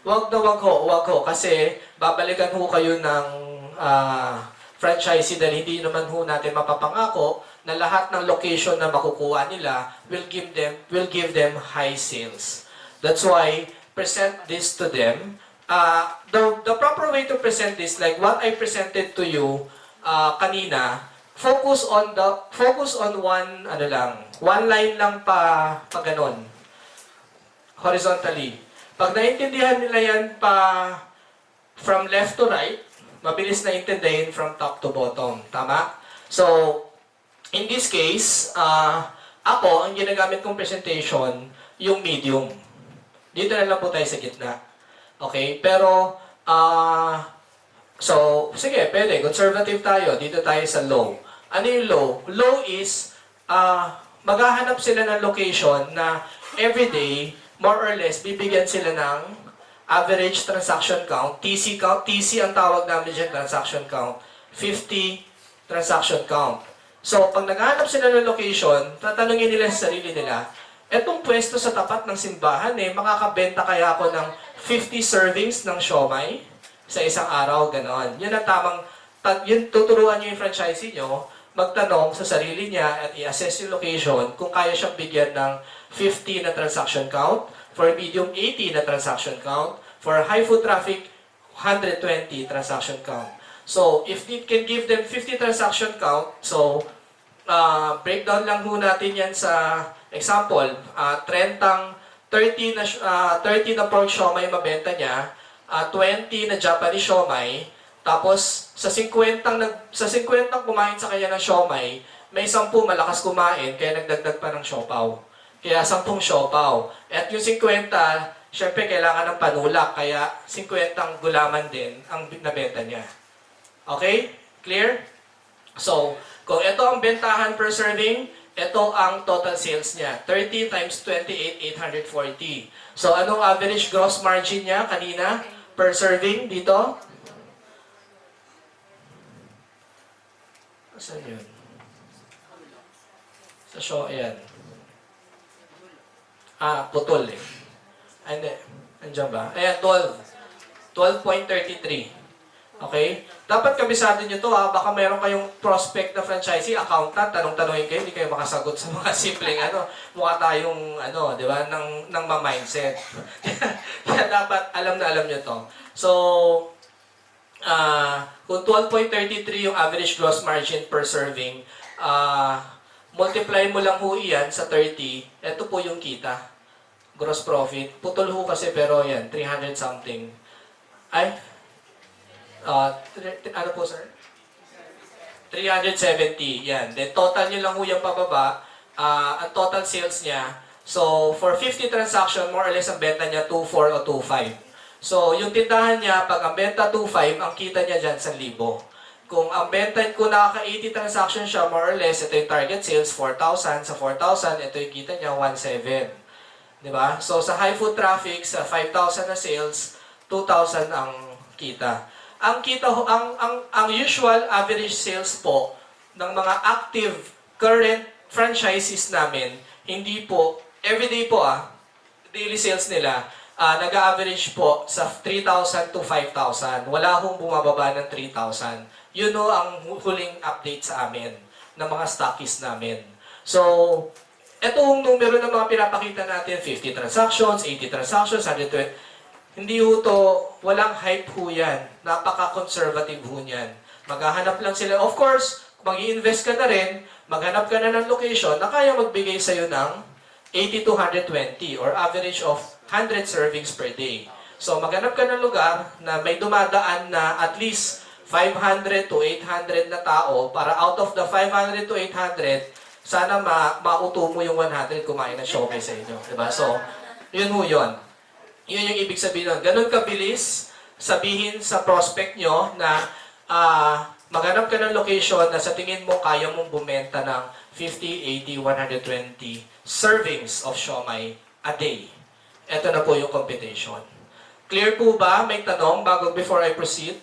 Wag na wag ho, kasi babalikan ho kayo ng franchisee dahil hindi naman ho natin mapapangako na lahat ng location na makukuha nila will give them high sales. That's why present this to them. The proper way to present this, like what I presented to you kanina, focus on one line lang pa ganon, horizontally. Pag naintindihan nila yan pa from left to right, mabilis na intindihin from top to bottom. Tama? So, in this case, ako, ang ginagamit kong presentation, yung medium. Dito na lang po tayo sa gitna. Okay? Pero, so, sige, pwede. Conservative tayo. Dito tayo sa low. Ano yung low? Low is, maghahanap sila ng location na everyday, more or less, bibigyan sila ng average transaction count. TC ang tawag namin dyan, transaction count. 50 transaction count. So, pag naghahanap sila ng location, tatanungin nila sa sarili nila, etong pwesto sa tapat ng simbahan, makakabenta kaya ako ng 50 servings ng siomai sa isang araw, ganon. Yun ang tamang, yun tuturuan nyo yung franchisee nyo, magtanong sa sarili niya at i-assess yung location kung kaya siyang bigyan ng 50 na transaction count, for medium 80 na transaction count, for high foot traffic 120 transaction count. So, if it can give them 50 transaction count, so breakdown lang ho natin yan sa example, 30 na pork siomai mabenta niya, 20 na Japanese siomai, tapos sa 50 kumain sa kanya ng siomai, may 10 malakas kumain, kaya nagdagdag pa ng siopaw. Kaya 10 siopaw. At yung 50, syempre kailangan ng panulak, kaya 50 gulaman din ang nabenta niya. Okay? Clear? So, kung ito ang bentahan per serving, ito ang total sales niya. 30 times 28, 840. So, anong average gross margin niya kanina per serving dito? Saan yun? Sa show, ayan. Putol eh. Ay, hindi. Andiyan ba? Ayan, 12. 12.33. Okay? Dapat kabisado nyo to ha. Baka meron kayong prospect na franchisee, accountant, tanong-tanongin kayo, hindi kayo makasagot sa mga simpleng mukha tayong, di ba, ng ma-mindset. Kaya dapat alam na alam nyo to. So, kung 12.33 yung average gross margin per serving, multiply mo lang ho yan sa 30, ito po yung kita. Gross profit. Putol ho kasi pero yan, 300 something. Ay, ano po sir? 370, yan. Then total nyo lang ho yung pababa, ang total sales niya. So, for 50 transaction, more or less ang benta niya 2.4 o 2.5. So, yung tindahan niya, pag ang benta 2.5, ang kita niya dyan 1,000. Kung ang benta, kung nakaka-80 transaction siya, more or less, ito yung target sales, 4,000. Sa 4,000, ito yung kita niya, 1.7. Diba? So, sa high foot traffic, sa 5,000 na sales, 2,000 ang kita. Ang kita, ang usual average sales po ng mga active current franchises namin, hindi po, everyday po daily sales nila, nag-average po sa 3,000 to 5,000. Wala hong bumababa ng 3,000. Yun ang huling update sa amin ng mga stockists namin. So, etong numero ng mga pinapakita natin, 50 transactions, 80 transactions, 120, hindi ho to, walang hype ho yan. Napaka-conservative ho niyan. Maghahanap lang sila. Of course, mag-i-invest ka na rin, maghanap ka na ng location na kaya magbigay sa'yo ng 80 to 120 or average of 100 servings per day. So, maghanap ka ng lugar na may dumadaan na at least 500 to 800 na tao para out of the 500 to 800, sana mauto mo yung 100 kumain ng siomai sa inyo. Diba? So, yun ho yun. Yun yung ibig sabihin nun. Ganun kabilis sabihin sa prospect nyo na maghanap ka ng location na sa tingin mo kaya mong bumenta ng 50, 80, 120 servings of siomai a day. Ito na po yung competition. Clear po ba? May tanong before I proceed?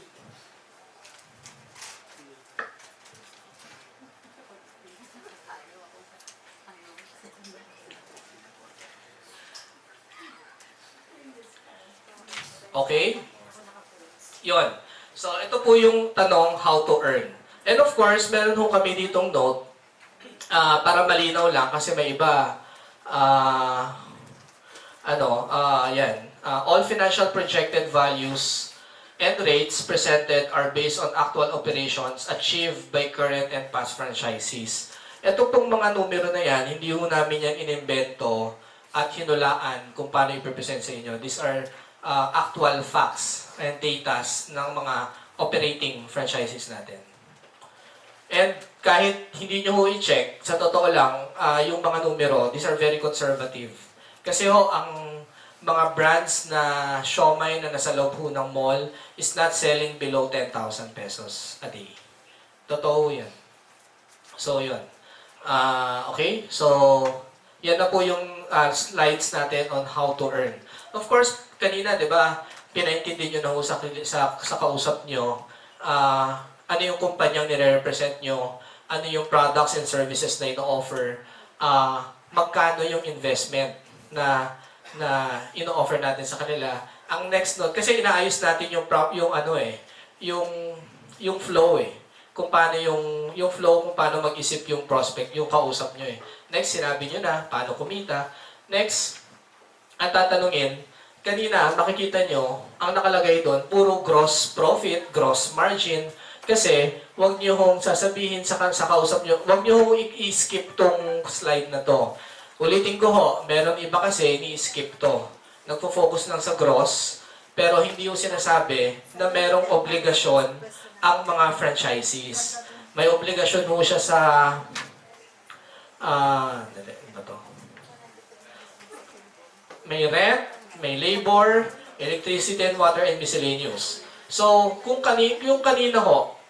Okay? Yon. So, ito po yung tanong, how to earn. And of course, meron ho kami ditong note para malinaw lang kasi may iba, yan. All financial projected values and rates presented are based on actual operations achieved by current and past franchisees. Ito pong mga numero na yan, hindi ho namin yan inimbento at hinulaan kung paano i-present sa inyo. These are actual facts and datas ng mga operating franchises natin. And kahit hindi nyo ho i-check, sa totoo lang, yung mga numero, these are very conservative. Kasi ho, ang mga brands na siomai na nasa loob ho ng mall is not selling below 10,000 pesos a day. Totoo yan. So, yun. Okay? So, yan na po yung slides natin on how to earn. Of course, kanina, di ba, pinaintindi nyo na ho sa kausap nyo, ano yung kumpanyang nire-represent nyo, ano yung products and services na ino-offer, magkano yung investment na ino-offer natin sa kanila. Ang next note, kasi inaayos natin yung flow kung paano yung flow, kung paano mag-isip yung prospect, yung kausap nyo Next, sinabi nyo na, paano kumita. Next, ang tatanungin, kanina, makikita nyo, ang nakalagay doon, puro gross profit, gross margin, kasi wag nyo hong sasabihin sa kausap nyo, wag nyo hong i-skip tong slide na to. Ulitin ko ho, meron iba kasi ni-skip to. Nagpo-focus lang sa gross, pero hindi yung sinasabi na merong obligasyon ang mga franchisees. May obligasyon ho siya sa may rent, may labor, electricity and water and miscellaneous. So, kung yung kanina ho,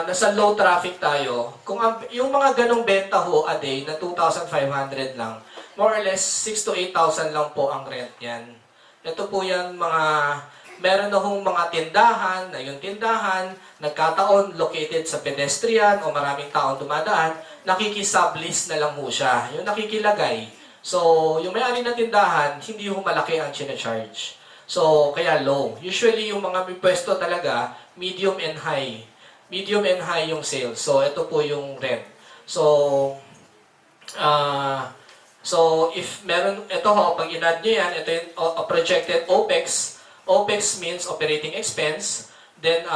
nasa low traffic tayo, kung yung mga ganong benta ho a day na 2,500 lang, more or less 6 to 8,000 lang po ang rent yan. Ito po yan mga meron na hong mga tindahan, na yung tindahan, nagkataon located sa pedestrian o maraming taong dumadaan, nakikisublease na lang ho siya. Yung nakikilagay. So, yung may-ari ng tindahan, hindi ho malaki ang charge. So, kaya low. Usually, yung mga may pwesto talaga, medium and high. Medium and high yung sales. So, ito po yung rent. So, if meron, ito ho, pag in-add nyo yan, ito yung projected OPEX. OPEX means operating expense. Then,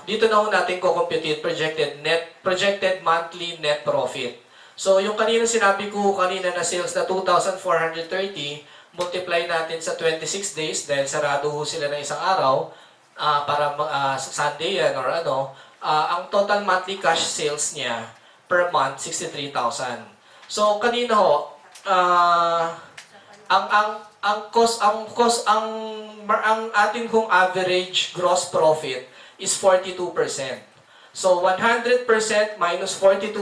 dito na ho natin kukompute projected monthly net profit. So, yung kanina sinabi ko kanina na sales na 2,430, multiply natin sa 26 days dahil sarado ho sila ng isang araw para Sunday yan or ano. Ang total monthly cash sales niya per month, 63,000. So, kanina ho, ang ating kong average gross profit is 42%. So 100% minus 42%,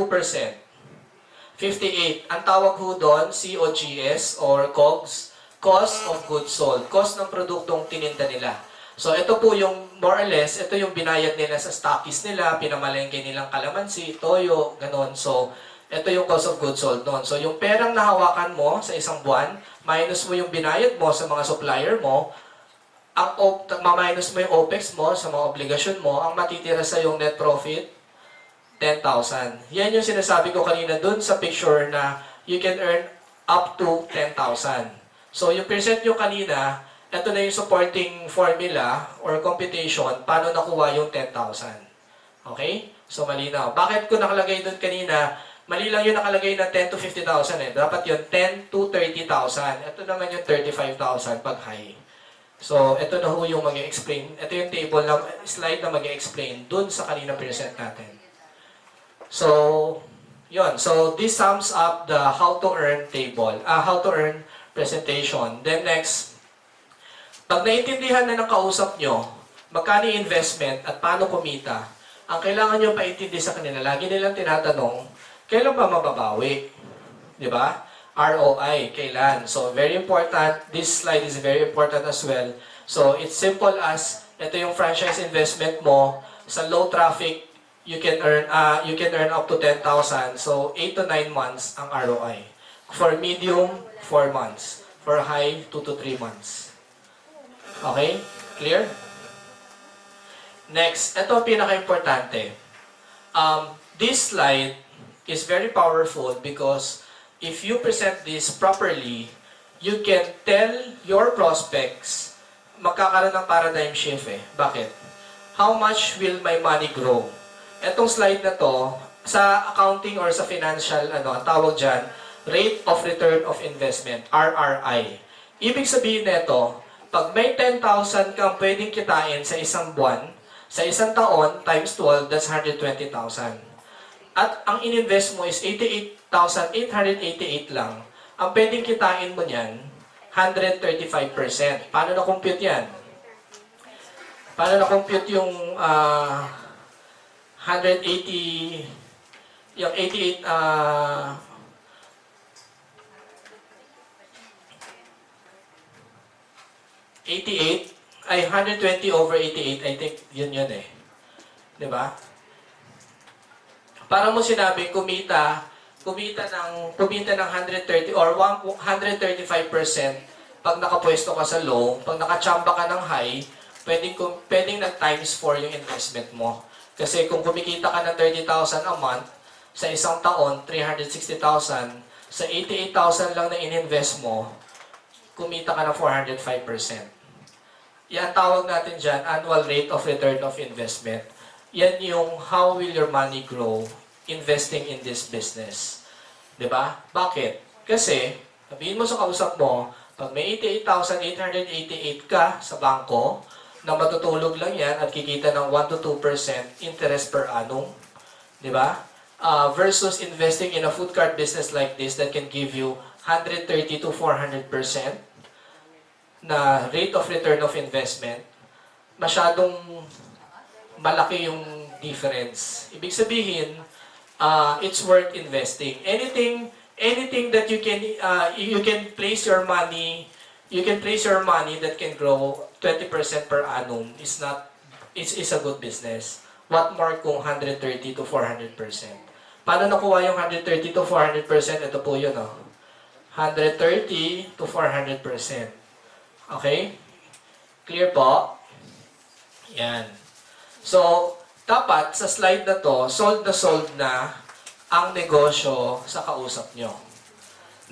58. Ang tawag ho doon, COGS or COGS, cost of goods sold, cost ng produktong tininda nila. So ito po yung more or less, ito yung binayad nila sa stockist nila, pinamalengke nilang kalamansi, toyo, ganon. So ito yung cost of goods sold noon. So, yung perang nahawakan mo sa isang buwan, minus mo yung binayad mo sa mga supplier mo, minus mo yung OPEX mo sa mga obligasyon mo, ang matitira sa yung net profit, 10,000. Yan yung sinasabi ko kanina dun sa picture na you can earn up to 10,000. So, yung percent nyo kanina, ito na yung supporting formula or computation, paano nakuha yung 10,000. Okay? So, malinaw. Bakit ko nakalagay dun kanina, mali lang yung nakalagay na 10 to 50,000 eh. Dapat yun 10 to 30,000. Ito naman yung 35,000 pag high. So, ito na ho yung mag-explain. Ito yung table na slide na mag-explain dun sa kanina present natin. So, yun. So, this sums up the how to earn table. How to earn presentation. Then next, pag naintindihan na ng kausap nyo, magkano investment at paano kumita, ang kailangan nyo paintindi sa kanila, lagi nilang tinatanong, kailan ba mababawi? Di ba? ROI, kailan? So, very important. This slide is very important as well. So, it's simple as, ito yung franchise investment mo, sa low traffic, you can earn up to 10,000. So, 8 to 9 months ang ROI. For medium, 4 months. For high, 2 to 3 months. Okay? Clear? Next, ito ang pinaka-importante. This slide is very powerful because if you present this properly, you can tell your prospects, magkakaroon ng paradigm shift eh. Bakit? How much will my money grow? Etong slide na to, sa accounting or sa financial, ang tawag dyan, rate of return of investment, RRI. Ibig sabihin nito, pag may 10,000 kang pwedeng kitain sa isang buwan, sa isang taon, times 12, that's 120,000. At ang ininvest mo is 88,888 lang. Ang pwedeng kitain mo niyan, 135%. Paano na-compute yan? Paano na-compute yung 180, yung 88, 88, ay 120 over 88, I think yun eh. Diba? Para mo sinabi, kumita ng 130 or 135% pag nakapwesto ka sa low, pag nakachamba ka ng high, pwedeng nag times 4 yung investment mo. Kasi kung kumikita ka ng 30,000 a month, sa isang taon, 360,000, sa 88,000 lang na ininvest mo, kumita ka ng 405%. Yan tawag natin dyan, annual rate of return of investment. Yan yung how will your money grow investing in this business. Diba? Bakit? Kasi, sabihin mo sa kausap mo, pag may 88,888 ka sa bangko, na matutulog lang yan at kikita ng 1 to 2% interest per annum, diba? Versus investing in a food cart business like this that can give you 130 to 400% na rate of return of investment, masyadong malaki yung difference. Ibig sabihin, it's worth investing. Anything that you can place your money, you can place your money that can grow 20% per annum is a good business. What more kung 130 to 400%? Paano nakuha yung 130 to 400%? Ito po yun, 130 to 400%. Okay? Clear po? Yan. So, dapat sa slide na to, sold na ang negosyo sa kausap nyo.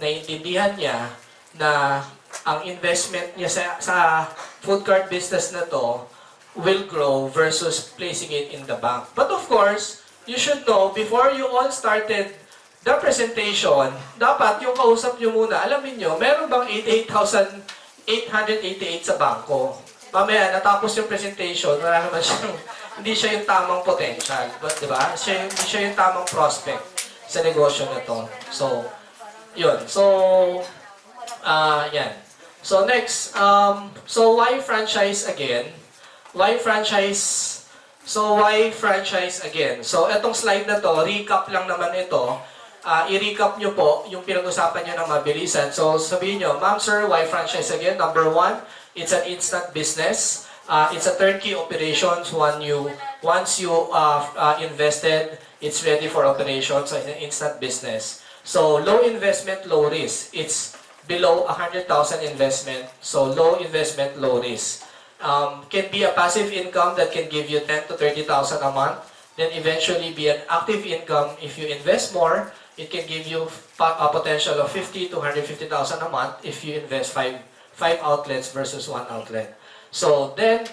Naiintindihan niya na ang investment niya sa food cart business na to will grow versus placing it in the bank. But of course, you should know, before you all started the presentation, dapat yung kausap nyo muna, alamin nyo, meron bang 88,888 sa bangko? Mamaya, natapos yung presentation, wala naman siyang, hindi siya yung tamang potential. But, di ba? Hindi siya yung tamang prospect sa negosyo na to. So, yun. So, yan. So, next. So, why franchise again? Why franchise? So, why franchise again? So, etong slide na to, recap lang naman ito. I-recap nyo po yung pinag-usapan nyo ng mabilisan. So, sabihin nyo, Ma'am, Sir, why franchise again? Number one, it's an instant business. It's a turnkey operations. Once you invested, it's ready for operations. So, it's an instant business. So, low investment, low risk. It's below 100,000 investment. So, low investment, low risk. Can be a passive income that can give you 10 to 30,000 a month. Then eventually be an active income. If you invest more, it can give you a potential of 50 to 150,000 a month if you invest five outlets versus one outlet. So then,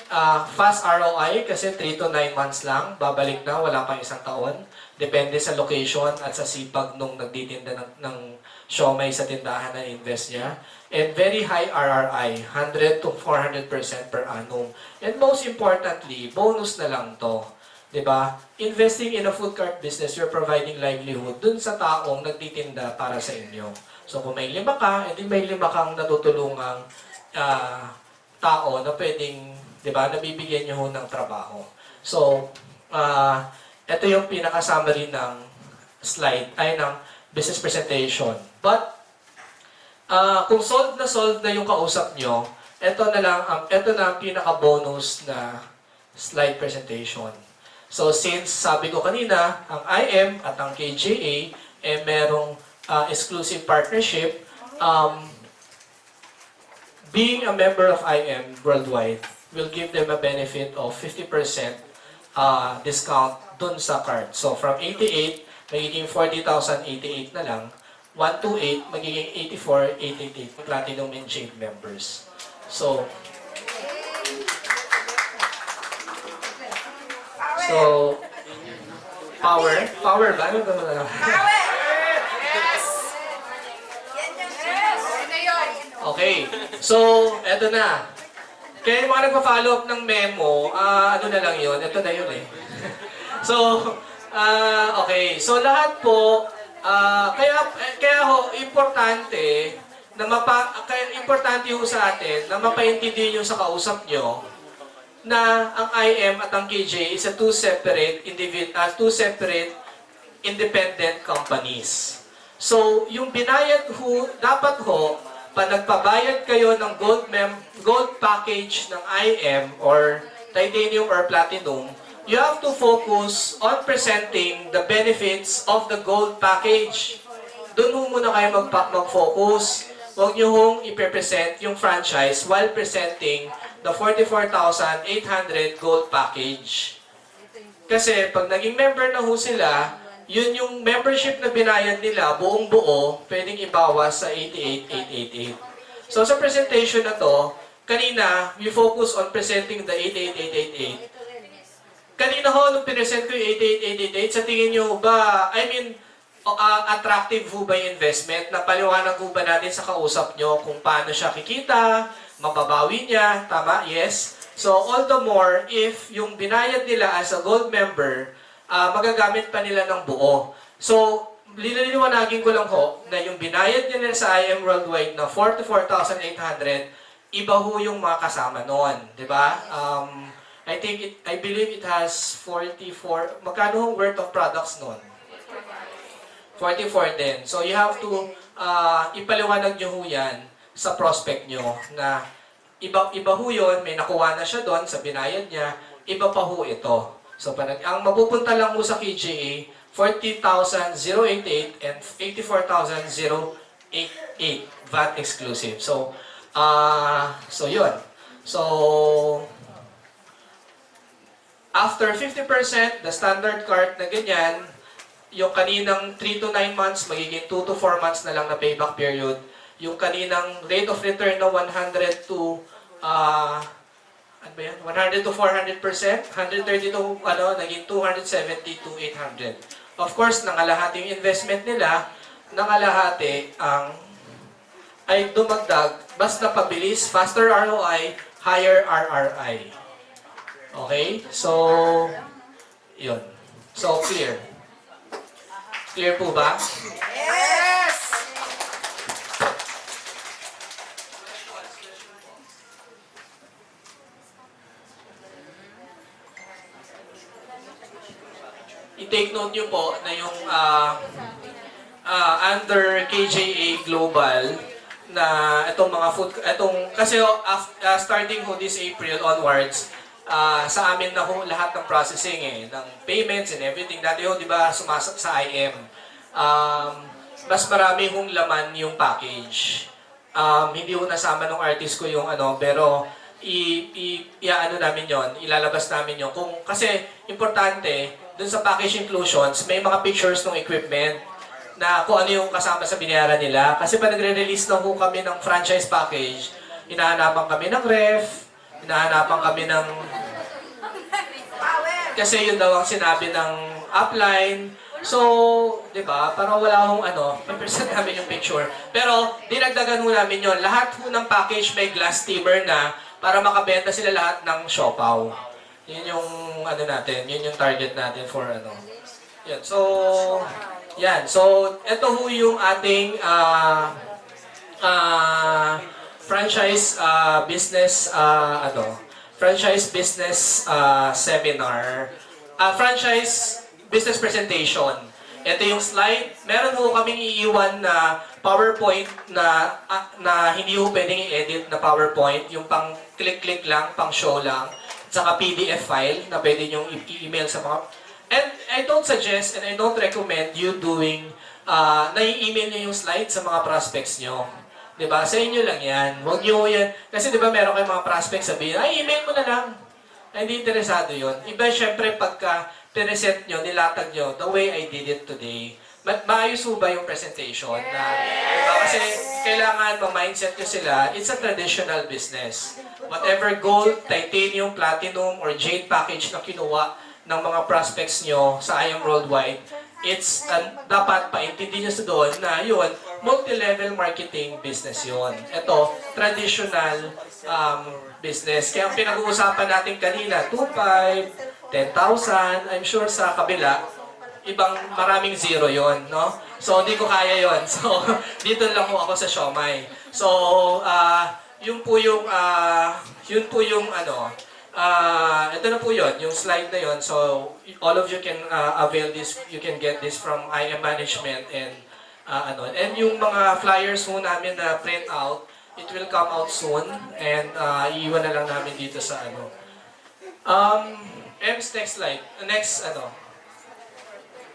fast ROI kasi 3 to 9 months lang, babalik na, wala pang isang taon. Depende sa location at sa sipag nung nagtitinda ng siomai sa tindahan na invest niya. And very high RRI, 100 to 400% per annum. And most importantly, bonus na lang to. 'Di ba? Investing in a food cart business, you're providing livelihood dun sa taong nagtitinda para sa inyo. So kung may 5 ka, edi may 5 kang natutulungang tao na pwedeng, 'di ba, nabibigyan niyo ho ng trabaho. So, ito yung pinaka-summary ng slide ay ng business presentation. But kung solved na yung kausap nyo, ito na ang pinaka-bonus na slide presentation. So since sabi ko kanina, ang IM at ang KJA merong exclusive partnership, being a member of IM worldwide will give them a benefit of 50% discount dun sa card. So from 88, magiging 40,088 na lang. 128, magiging 84,888 Platinum and Jade members. So, power ba? Ano ba? Power! Yes! Yan yung yes! Ano yun? Okay, so, eto na. Kaya yung mga nagpa-follow up ng memo, ano na lang yun? Ito na yun eh. So, okay. So, lahat po, kaya ho, importante ho sa atin na mapaintindi nyo sa kausap nyo na ang IM at ang KJ is a two separate independent companies. So, yung binayad ho, dapat ho, pag nagpabayad kayo ng gold package ng IM or titanium or platinum, you have to focus on presenting the benefits of the gold package. Doon ho muna kayo mag-focus. Huwag nyo hong ipresent yung franchise while presenting the 44,800 gold package. Kasi pag naging member na ho sila, yun yung membership na binayad nila, buong buo, pwedeng ibawas sa 88,888. So sa presentation na to, kanina, we focus on presenting the 88,888. Kanina ho, nung pinesent ko yung 88,888, sa tingin nyo ba, attractive ho ba yung investment? Napaliwanag ho ba natin sa kausap nyo kung paano siya kikita, mababawi niya, tama? Yes. So, all the more, if yung binayad nila as a gold member, magagamit pa nila ng buo. So, liliwanagin ko lang ho, na yung binayad nila sa IM Worldwide na 44,800, iba ho yung mga kasama noon. Diba? I believe it has 44, magkano hong worth of products noon? 44 din. So you have to ipaliwanag nyo ho yan sa prospect nyo na iba ho yun, may nakuha na siya doon sa binayad niya, iba pa ho ito. So, ang mapupunta lang ho sa KJA, 40,088 and 84,088 VAT exclusive. So, yun. So, after 50%, the standard cart na ganyan, yung kaninang 3 to 9 months, magiging 2 to 4 months na lang na payback period. Yung kaninang rate of return na 100 to, ano ba yan? 100 to 400%, 130 to, naging 270 to 800. Of course, nangalahati yung investment nila, nangalahati ay dumagdag, basta pabilis, faster ROI, higher RRI. Okay? So, yun. So, clear. Clear po ba? Yes! I-take note nyo po na yung under KJA Global na kasi starting ho this April onwards, sa amin na ho lahat ng processing ng payments and everything. Dati ho, di ba, sumasok sa IM. Mas marami hong laman yung package. Hindi ho nasama ng artist ko yung pero namin yon, ilalabas namin yon. Kasi importante, dun sa package inclusions, may mga pictures ng equipment na kung ano yung kasama sa binayaran nila. Kasi pa nagre-release na ho kami ng franchise package, hinahanapan kami ng ref, hinahanapan kami ng... Kasi yun daw ang sinabi ng upline. So, di ba, parang wala akong may-present namin yung picture. Pero, dinagdagan ho namin yun. Lahat ho ng package may glass steamer na para makabenta sila lahat ng siopaw. Yun yung natin, yun yung target natin for Yan. So, yan. So, ito ho yung ating franchise business franchise business seminar. Franchise business presentation. Ito yung slide. Meron ho kaming iiwan na PowerPoint na hindi ho pwedeng i-edit na PowerPoint. Yung pang click-click lang, pang show lang. Saka PDF file na pwede nyong i-email sa mga... And I don't suggest and I don't recommend you doing na i-email nyo yung slide sa mga prospects nyo. Diba? Sa inyo lang yan. Huwag nyo yan. Kasi diba meron kayong mga prospects sabihin, ay, email mo na lang. Ay, hindi interesado yun. Iba syempre pagka present nyo, nilatag nyo, the way I did it today. Maayos ho ba yung presentation? Diba? Kasi kailangan ma-mindset nyo sila, it's a traditional business. Whatever gold, titanium, platinum, or jade package na kinuha ng mga prospects nyo sa IM Worldwide, it's dapat paintindi nyo sa doon na yun, multi-level marketing business yun. Ito, traditional business. Kaya ang pinag-uusapan natin kanina, 2,500, 10,000, I'm sure sa kabila, maraming zero yon, no? So, hindi ko kaya yon. So, dito lang ho ako sa siomai. So, yun po yung ito na po yun, yung slide na yun. So, all of you can avail this, you can get this from IM Management and and yung mga flyers ho namin na print out, it will come out soon and iiwan na lang namin dito sa M's next slide. Next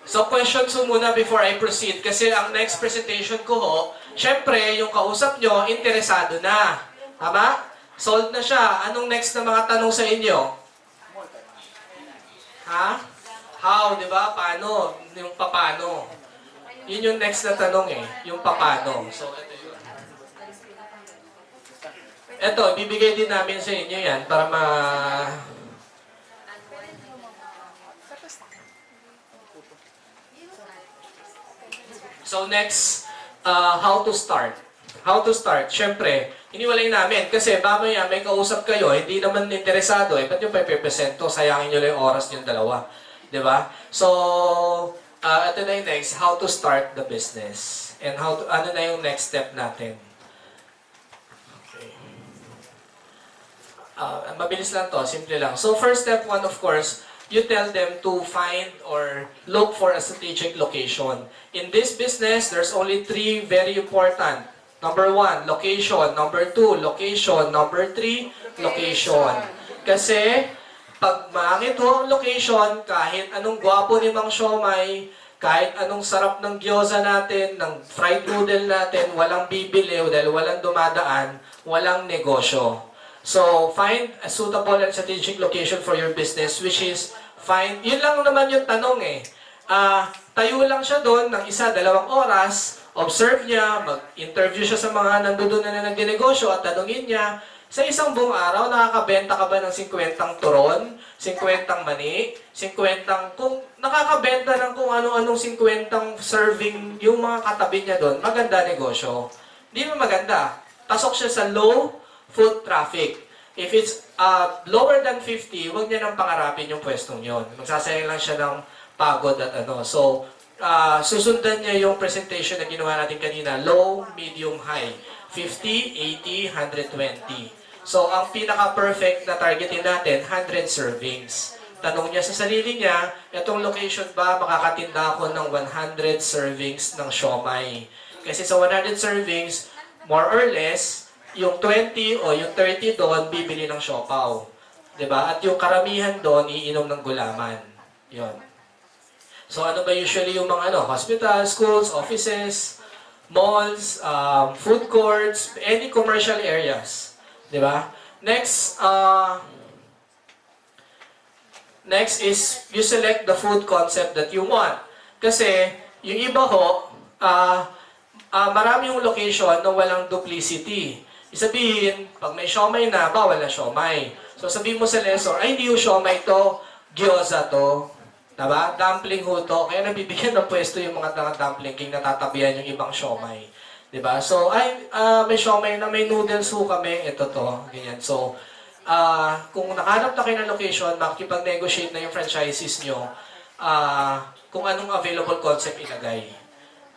So questions ho muna before I proceed kasi ang next presentation ko ho, syempre yung kausap nyo interesado na. Tama? Sold na siya. Anong next na mga tanong sa inyo? Ha? How, di ba? Paano? Yung papano. Yun yung next na tanong yung papano. So ito yun. Ito, bibigay din namin sa inyo yan para So next, how to start. How to start? Siyempre, iniwalay namin kasi mamaya may kausap kayo, hindi naman interesado ba't yung pe-present to? Sayangin nyo lang yung oras yung dalawa. Diba? So, ito na yung next, how to start the business. And ano na yung next step natin. Okay. Mabilis lang to, simple lang. So, first step one, of course, you tell them to find or look for a strategic location. In this business, there's only 3 very important Number 1, location. Number 2, location. Number 3, location. Kasi, pag maangit ho ang location, kahit anong gwapo ni Mang Siomay, kahit anong sarap ng gyoza natin, ng fried noodle natin, walang bibili dahil walang dumadaan, walang negosyo. So, find a suitable and strategic location for your business, which is, yun lang naman yung tanong eh. Tayo lang siya doon ng 1-2 oras, observe niya, mag-interview siya sa mga nandoon na nagdinegosyo at tanungin niya, sa isang buong araw, nakakabenta ka ba ng 50 turon, 50 mani, 50, kung nakakabenta ng kung ano-anong 50 serving yung mga katabi niya doon, maganda negosyo. Hindi mo maganda. Pasok siya sa low foot traffic. If it's lower than 50, huwag niya nang pangarapin yung pwestong yon. Magsasayang lang siya ng pagod at ano. So, susundan niya yung presentation na ginawa natin kanina, low, medium, high. 50, 80, 120. So, ang pinaka-perfect na targetin natin, 100 servings. Tanong niya sa sarili niya, itong location ba, makakatinda ako ng 100 servings ng siomai? Kasi sa 100 servings, more or less, yung 20 o yung 30 doon, bibili ng siopaw. Diba? At yung karamihan doon, iinom ng gulaman. Yun. So, ano ba usually yung mga hospitals, schools, offices, malls, food courts, any commercial areas. Diba? Next is you select the food concept that you want. Kasi yung iba ho, marami yung location na walang duplicity. Isabihin, pag may siomai na, bawal na siomai. So sabihin mo sa lessor, ay hindi yung siomai to, gyoza to. Diba? Dumpling ho to. Kaya nabibigyan ng pwesto yung mga dumpling king natatabihan yung ibang siomai. Diba? So, may siomai na may noodles ho kami, ito to, ganyan. So, kung nakahanap na kayo ng location, makikipag-negotiate na yung franchises nyo, kung anong available concept ilagay.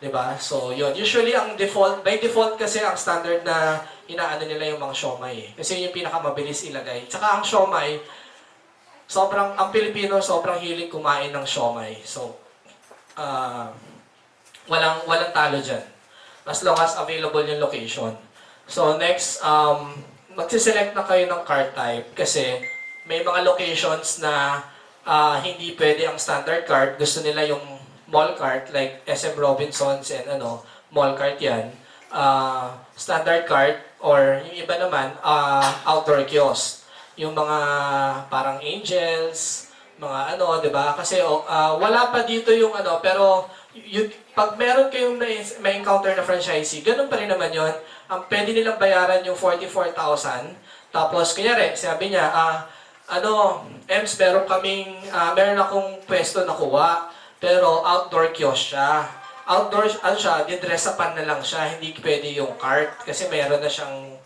Diba? So, yun. Usually, by default kasi ang standard na inaano nila yung mga siomai. Kasi yun yung pinakamabilis ilagay. Tsaka ang siomai, ang Pilipino, sobrang hilig kumain ng siomai. So, walang talo dyan. As long as available yung location. So next, magsiselect na kayo ng cart type kasi may mga locations na hindi pwede ang standard cart. Gusto nila yung mall cart like SM Robinsons and mall cart yan. Standard cart or yung iba naman, outdoor kiosk. Yung mga parang Angels, mga diba? Kasi wala pa dito yung pero pag meron kayong ma-encounter na franchisee, ganun pa rin naman yun. Pwede nilang bayaran yung 44,000. Tapos, kunyari, sabi niya, Ems, meron akong pwesto na kuha, pero outdoor kiosk siya. Outdoor, didressapan na lang siya, hindi pwede yung cart, kasi meron na siyang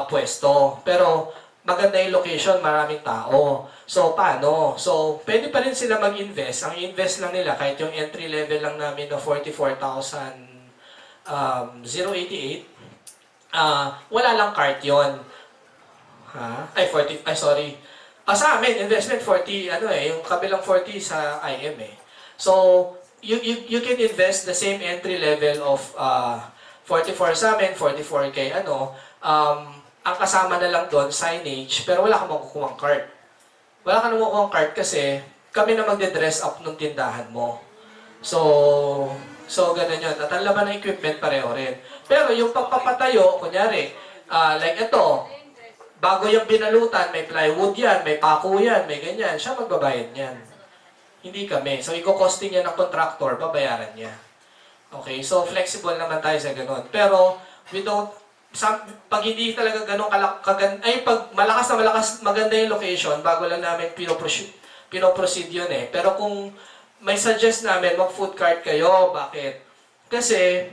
pwesto. Pero, maganda yung location, maraming tao. So, paano? So, pwede pa rin sila mag-invest. Ang invest lang nila, kahit yung entry level lang namin na 44,088, wala lang cart yun. Sorry. Sa amin, investment 40, yung kabilang 40 sa IM eh. So, you can invest the same entry level of 44 sa amin, 44K, ang kasama na lang doon, signage, pero wala kang makukuha cart. Wala kang makukuha cart kasi kami na magde-dress up ng tindahan mo. So ganun yun. At ang laman ng equipment, pareho rin. Pero yung pagpapatayo, kunyari, like ito, bago yung binalutan, may plywood yan, may pako yan, may ganyan, siya magbabayad niyan. Hindi kami. So, i-costing yan ng contractor, babayaran niya. Okay, so flexible naman tayo sa ganun. Pero, pag hindi talaga ganun pag malakas na malakas, maganda yung location, bago lang namin pinoproceed yun eh. Pero kung may suggest namin, mag-food cart kayo. Bakit? Kasi,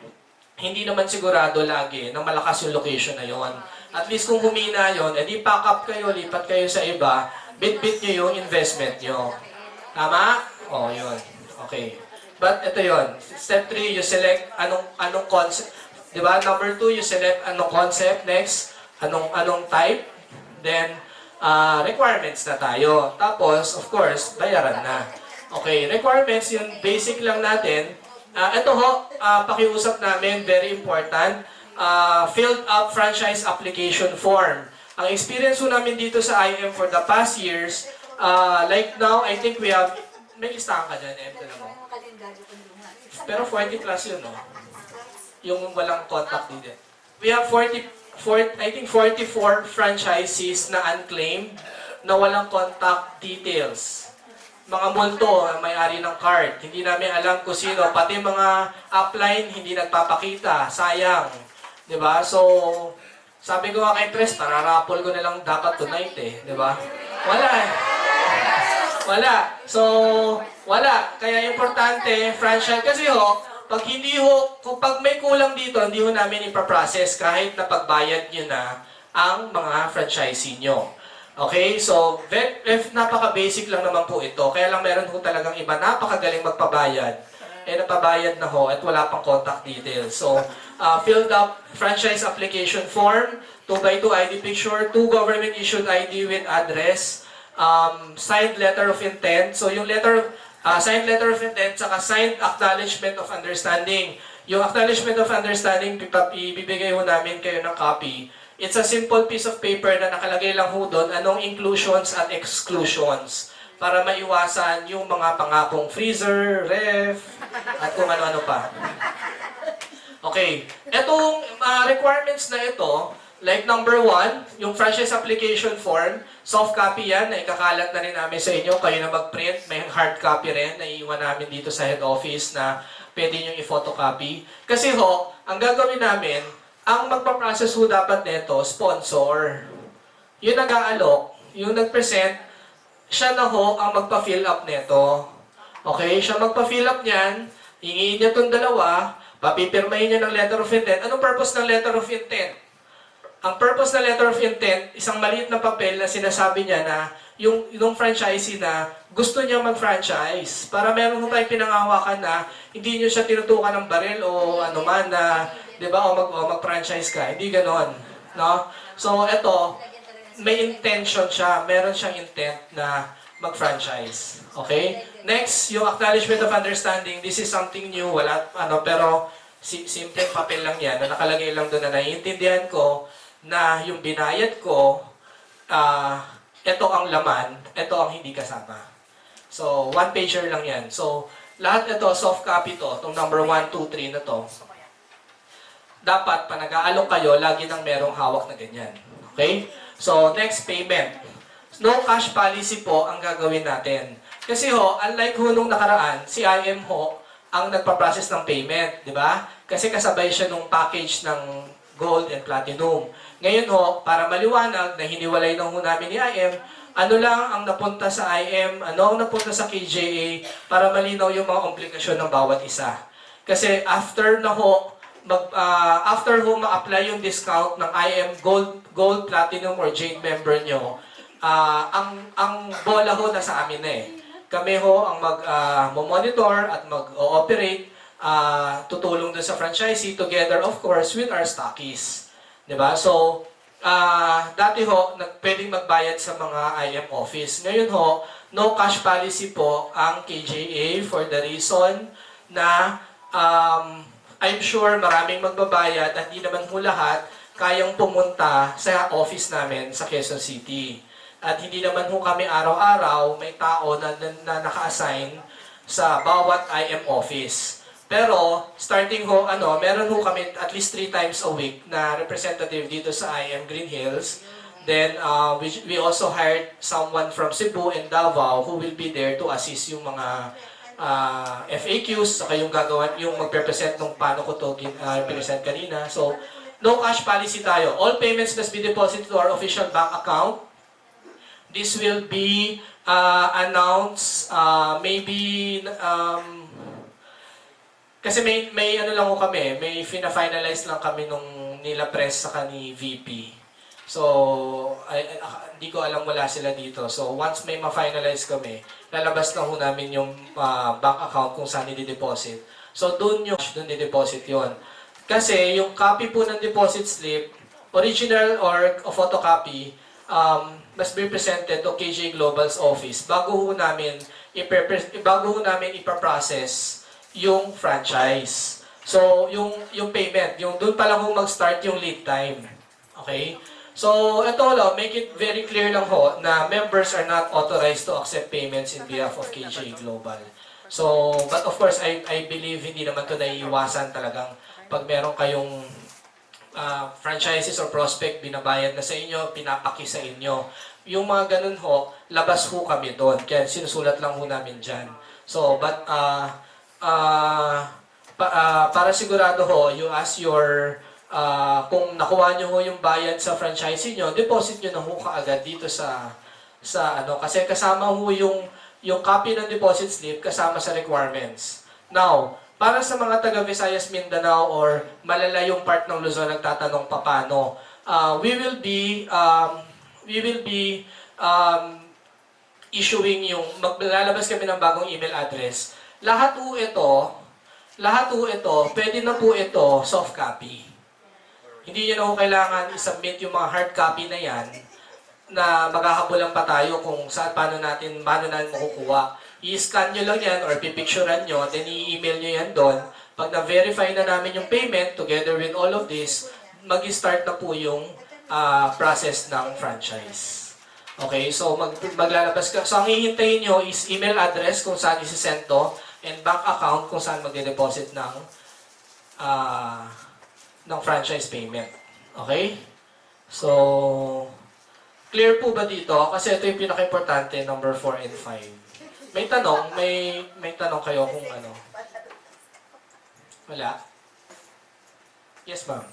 hindi naman sigurado lagi na malakas yung location na yon. At least kung humina yon, edi pack up kayo, lipat kayo sa iba, bit-bit nyo yung investment nyo. Tama? Oh, yun. Okay. But ito yon. Step 3, you select anong concept. Diba? Number 2, you select anong concept. Next, anong type. Then, requirements na tayo. Tapos, of course, bayaran na. Okay, requirements, yung basic lang natin. Ito ho, pakiusap namin, very important. filled up franchise application form. Ang experience po namin dito sa IM for the past years, like now, I think we have, may listahan ka dyan, dala mo. Pero 40 plus yun, no? Yung walang contact dito. We have I think 44 franchisees na unclaimed na walang contact details. Mga multo, may-ari ng card. Hindi namin alam kung sino. Pati mga upline, hindi nagpapakita. Sayang. Diba? So, sabi ko nga kay Tres, pararapol ko na lang dapat tonight eh. Diba? Wala eh. Wala. So, wala. Kaya importante, franchise. Kasi pag pag may kulang dito, hindi ho namin ipaprocess kahit na pagbayad nyo na ang mga franchisee nyo. Okay? So, napaka-basic lang naman po ito. Kaya lang meron ho talagang iba napakagaling magpabayad. Napabayad na ho at wala pang contact details. So, filled up franchise application form, 2x2 ID picture, 2 government-issued ID with address, signed letter of intent. So, yung signed letter of intent, saka signed acknowledgement of understanding. Yung acknowledgement of understanding, ibibigay ho namin kayo ng copy. It's a simple piece of paper na nakalagay lang ho doon anong inclusions at exclusions para maiwasan yung mga pangakong freezer, ref, at kung ano-ano pa. Okay. Etong requirements na ito, like number 1, yung franchise application form, soft copy yan, na ikakalat na rin namin sa inyo. Kayo na mag-print, may hard copy rin, na iiwan namin dito sa head office na pwede nyo i-photocopy. Kasi ang gagawin namin, ang magpaprocess ho dapat nito, sponsor. Yung nag-aalok, yung nag-present, siya na ang magpa-fill up nito. Okay? Siya magpa-fill up niyan, hingiin niya itong dalawa, papipirmahin niya ng letter of intent. Anong purpose ng letter of intent? Ang purpose ng letter of intent, isang maliit na papel na sinasabi niya na yung franchisee na gusto niya mag-franchise para meron mo tayong pinangahawakan na hindi niyo siya tinutukan ng baril o ano man na, di ba, o mag-franchise ka. Hindi ganon. No? So, ito, may intention siya. Meron siyang intent na mag-franchise. Okay? Next, yung acknowledgement of understanding. This is something new. Wala, pero simple papel lang yan na nakalagay lang doon na naiintindihan ko na yung binayad ko, ito ang laman, ito ang hindi kasama. So, one pager lang yan. So, lahat ito, soft copy to, itong number 1, 2, 3 na to. Dapat, pa nag-aalok kayo, lagi nang merong hawak na ganyan. Okay? So, next, payment. No cash policy po ang gagawin natin. Kasi unlike nung nakaraan, si IM ang nagpa-process ng payment, di ba? Kasi kasabay siya nung package ng gold and platinum. Ngayon para maliwanag na hiniwalay na namin ni IM, ano lang ang napunta sa IM, ano ang napunta sa KJA, para malinaw yung mga komplikasyon ng bawat isa. Kasi after ma-apply yung discount ng IM gold, platinum, or jade member nyo, ang bola nasa amin na eh. Kami ang mag-monitor at mag-ooperate, tutulong dun sa franchisee together, of course, with our stockies. Diba? So, dati pwedeng magbayad sa mga IM office. Ngayon no cash policy po ang KJA for the reason na I'm sure maraming magbabayad at hindi naman lahat kayang pumunta sa office namin sa Quezon City. At hindi naman kami araw-araw may tao na naka-assign sa bawat IM office. Pero, starting meron kami at least 3 times a week na representative dito sa IM Green Hills. Then, we also hired someone from Cebu and Davao who will be there to assist yung mga FAQs, saka yung magpe-present nung paano ko to present kanina. So, no cash policy tayo. All payments must be deposited to our official bank account. This will be announced maybe kasi may ano lang kami, may fina-finalize lang kami nung nila press sa ni VP. So, hindi ko alam wala sila dito. So, once may ma-finalize kami, lalabas na namin yung bank account kung saan i-deposit. So, doon i-deposit yon. Kasi yung copy po ng deposit slip, original or photocopy, must be presented to KJA Global's office bago namin ipaprocess yung franchise. So, yung payment, yung doon pa lang ho mag-start yung lead time. Okay? So, ito lang, make it very clear lang ho na members are not authorized to accept payments in behalf of KJA Global. So, but of course, I believe hindi naman ito naiiwasan talagang pag meron kayong franchises or prospect, binabayad na sa inyo, pinapaki sa inyo. Yung mga ganun ho, labas ho kami doon. Kaya sinusulat lang ho namin dyan. So, but para sigurado ho, you ask your kung nakuha nyo ho yung bayad sa franchisee nyo, deposit nyo na ho kaagad dito sa ano, kasi kasama ho yung copy ng deposit slip kasama sa requirements. Now, para sa mga taga Visayas, Mindanao or malalayong part ng Luzon nagtatanong paano, we will be issuing maglalabas kami ng bagong email address. Lahat po ito, pwede na po ito soft copy. Hindi nyo na po kailangan i-submit yung mga hard copy na yan na maghahabulan pa tayo kung paano natin makukuha. I-scan nyo lang yan or pipicturean nyo, then i-email nyo yan doon. Pag na-verify na namin yung payment, together with all of this, mag-start na po yung process ng franchise. Okay, so maglalabas ka. So ang hihintayin nyo is email address kung saan isi-send to, and bank account kung saan magde-deposit ng franchise payment. Okay? So, clear po ba dito? Kasi ito yung pinaka-importante, number 4 and 5. May tanong? May tanong kayo kung ano? Wala? Yes, ma'am.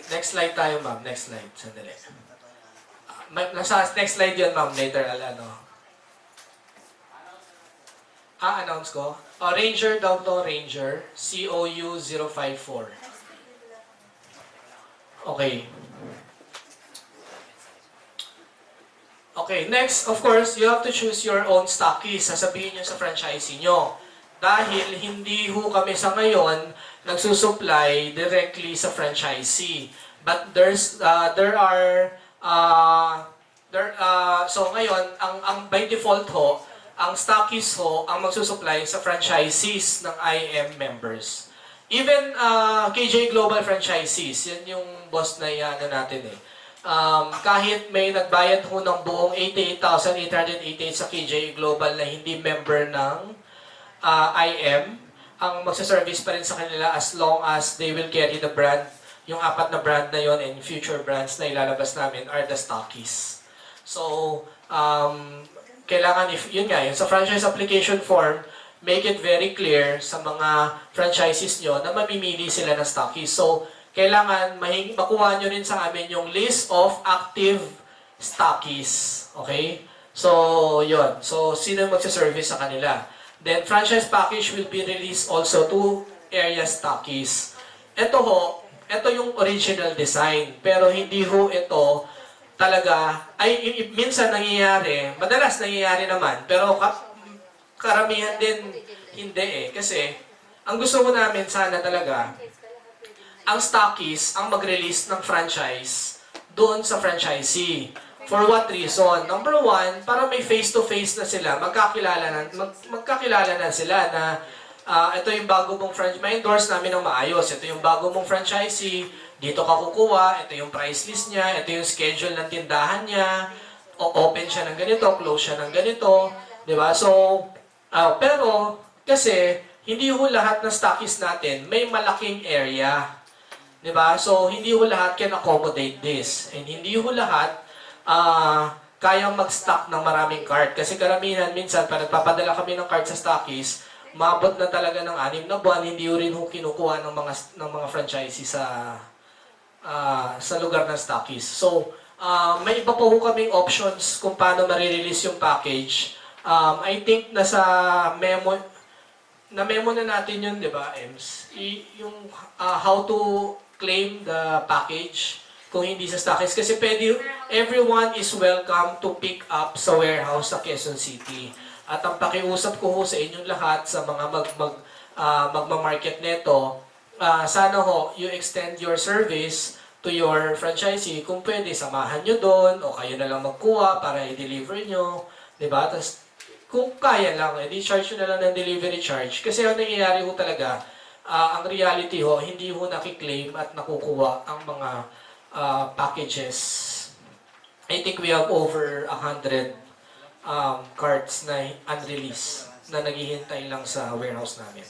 Next slide tayo, ma'am. Next slide. Sandali. Next slide yun, ma'am. Later, announce ko. Ranger daw to, Ranger. COU 054. Okay. Okay, next, of course, you have to choose your own stockies. Sasabihin nyo sa franchisee nyo. Dahil hindi ho kami sa ngayon nagsusupply directly sa franchisee. But so ngayon, ang by default ho, ang stockies ho, ang magsusupply sa franchisees ng IM members. Even KJA Global franchisees, yan yung boss na iano natin eh. Kahit may nagbayad ho ng buong 88,888 sa KJA Global na hindi member ng IM, ang magsaservice pa rin sa kanila as long as they will carry the brand, yung 4 na brand na yon and future brands na ilalabas namin are the stockies. So, kailangan, yun sa franchise application form, make it very clear sa mga franchises nyo na mamimili sila ng stockies. So, kailangan makuha nyo rin sa amin yung list of active stockies. Okay? So, yun. So, sino magsaservice sa kanila? Then, franchise package will be released also to area stockies. Ito yung original design. Pero hindi ho ito talaga, minsan nangyayari, madalas nangyayari naman, pero karamihan din hindi eh. Kasi, ang gusto mo namin sana talaga, ang stockies ang mag-release ng franchise doon sa franchisee. For what reason? Number 1, para may face-to-face na sila, magkakilala na sila na ito yung bago mong franchise, may endorse namin ng maayos, ito yung bago mong franchisee, dito ka kukuha, ito yung price list niya, ito yung schedule ng tindahan niya, open siya ng ganito, close siya ng ganito, di ba? So, pero, kasi, hindi ho lahat ng stockies natin may malaking area. Di ba? So, hindi ho lahat can accommodate this. And hindi ho lahat kayang mag-stock ng maraming cart. Kasi karamihan, minsan, pag nagpapadala kami ng cart sa stockies, mabot na talaga ng 6 na buwan, hindi ho rin ho kinukuha ng mga franchisee sa lugar ng stockies. So, may iba po ho kaming options kung paano marirelease yung package. I think nasa memo na natin yun, di ba, Ems? Yung how to claim the package kung hindi sa stockies. Kasi everyone is welcome to pick up sa warehouse sa Quezon City. At ang pakiusap ko ho sa inyong lahat, sa mga magmamarket neto, sana ho, you extend your service to your franchisee. Kung pwede, samahan nyo doon, o kayo na lang magkuha para i-deliver nyo. Diba? Tapos, kung kaya lang, edi charge nyo na lang ng delivery charge. Kasi ang nangyayari ho talaga, ang reality ho, hindi ho nakiklaim at nakukuha ang mga packages. I think we have over 100 carts na unreleased na naghihintay lang sa warehouse namin.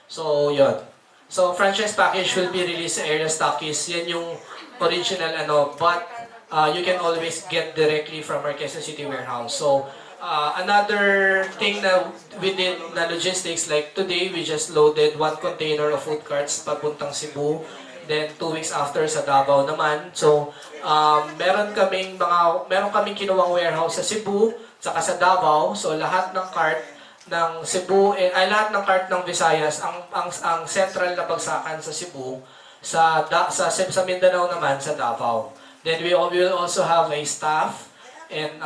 So, yun. So, franchise package will be released sa area stockists. Yan yung original but you can always get directly from our Quezon City warehouse. So, another thing na we did na logistics, like today, we just loaded 1 container of food carts papuntang Cebu. Then 2 weeks after sa Davao naman. So, meron kaming kinuwang warehouse sa Cebu, saka sa Davao. So, lahat ng cart ng Cebu, lahat ng cart ng Visayas, ang central na bagsakan sa Cebu, sa Mindanao naman, sa Davao. Then we will also have a staff and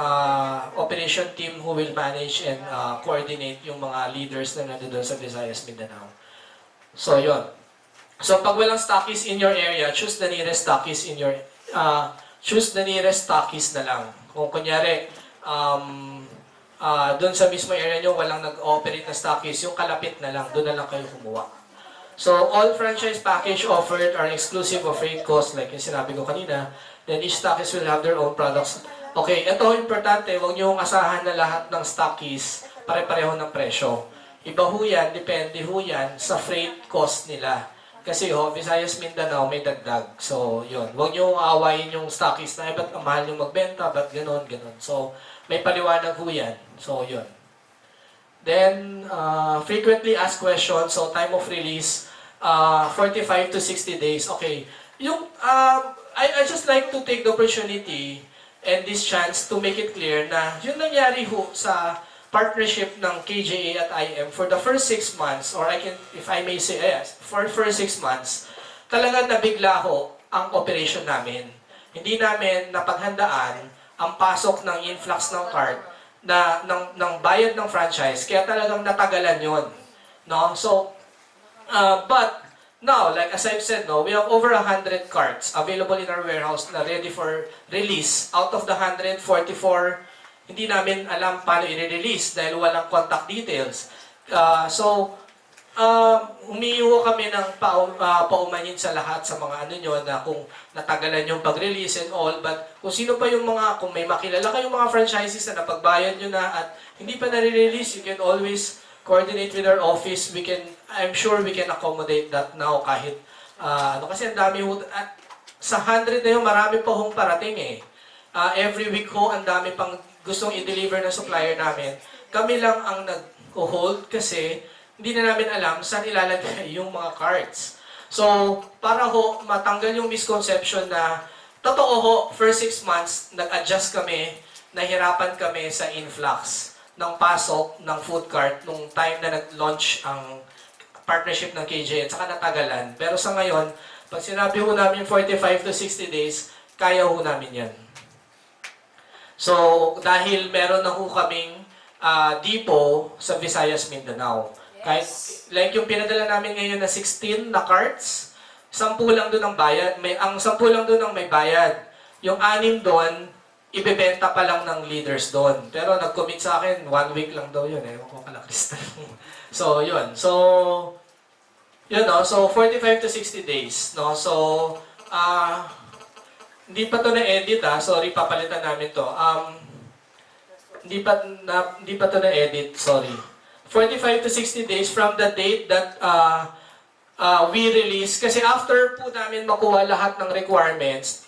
operation team who will manage and coordinate yung mga leaders na nandoon sa Visayas, Mindanao. So, yun. So, pag walang stockists in your area, choose the nearest stockists na lang. Kung kunyari, doon sa mismo area nyo, walang nag-operate na stockists, yung kalapit na lang, doon na lang kayo kumuha. So, all franchise package offered are exclusive of freight cost, like yung sinabi ko kanina. Then each stockist will have their own products. Okay, ito importante, huwag nyo asahan na lahat ng stockists pare-pareho ng presyo. Iba ho yan, depende ho yan sa freight cost nila. Kasi Visayas, Mindanao, may dagdag. So, yun. Huwag nyo aawayin yung stockists na, ba't mahal yung magbenta, ba't ganon. So, may paliwanag ho yan. So, yun. Then, frequently asked questions. So, time of release, 45 to 60 days. Okay. I just like to take the opportunity and this chance to make it clear na yung nangyari ho sa partnership ng KJA at IM for the first 6 months, or if I may say, yes, for first 6 months, talagang nabigla ho ang operation namin. Hindi namin napaghandaan ang pasok ng influx ng cart ng bayad ng franchise, kaya talagang natagalan yon, no? So, but now, like as I've said, we have over 100 carts available in our warehouse na ready for release. Out of the 144, hindi namin alam paano i-release dahil walang contact details. Humihiwa kami ng paumanhin sa lahat sa mga na kung natagalan yung pag-release and all. But kung sino pa yung kung may makilala kayong mga franchises na napagbayad nyo na at hindi pa nare-release, you can always coordinate with our office. I'm sure we can accommodate that now kahit, kasi ang dami sa 100 na yung marami pa hong parating eh. Every week ho, ang dami pang gustong i-deliver ng supplier namin. Kami lang ang nag-hold kasi hindi na namin alam saan ilalagay yung mga cards. So, para ho matanggal yung misconception na totoo ho, first 6 months, nag-adjust kami, nahirapan kami sa influx ng pasok ng food cart nung time na nag-launch ang partnership ng KJ at saka natagalan. Pero sa ngayon, pag sinabi ho namin 45 to 60 days, kaya ho namin yan. So, dahil meron na ho kaming depot sa Visayas, Mindanao. Kahit, like yung pinadala namin ngayon na 16 na carts, 10 lang doon ang bayad. Ang 10 lang doon ang may bayad. Yung 6 doon, ibebenta pa lang ng leaders doon. Pero nag-commit sa akin, 1 week lang daw yun. Ewan ko kalakristal. So, yun. So, yun, no? So, 45 to 60 days. No? So, hindi pa to na-edit sorry, papalitan namin to. Hindi pa to na-edit, sorry. 45 to 60 days from the date that we release. Kasi after po namin makuha lahat ng requirements,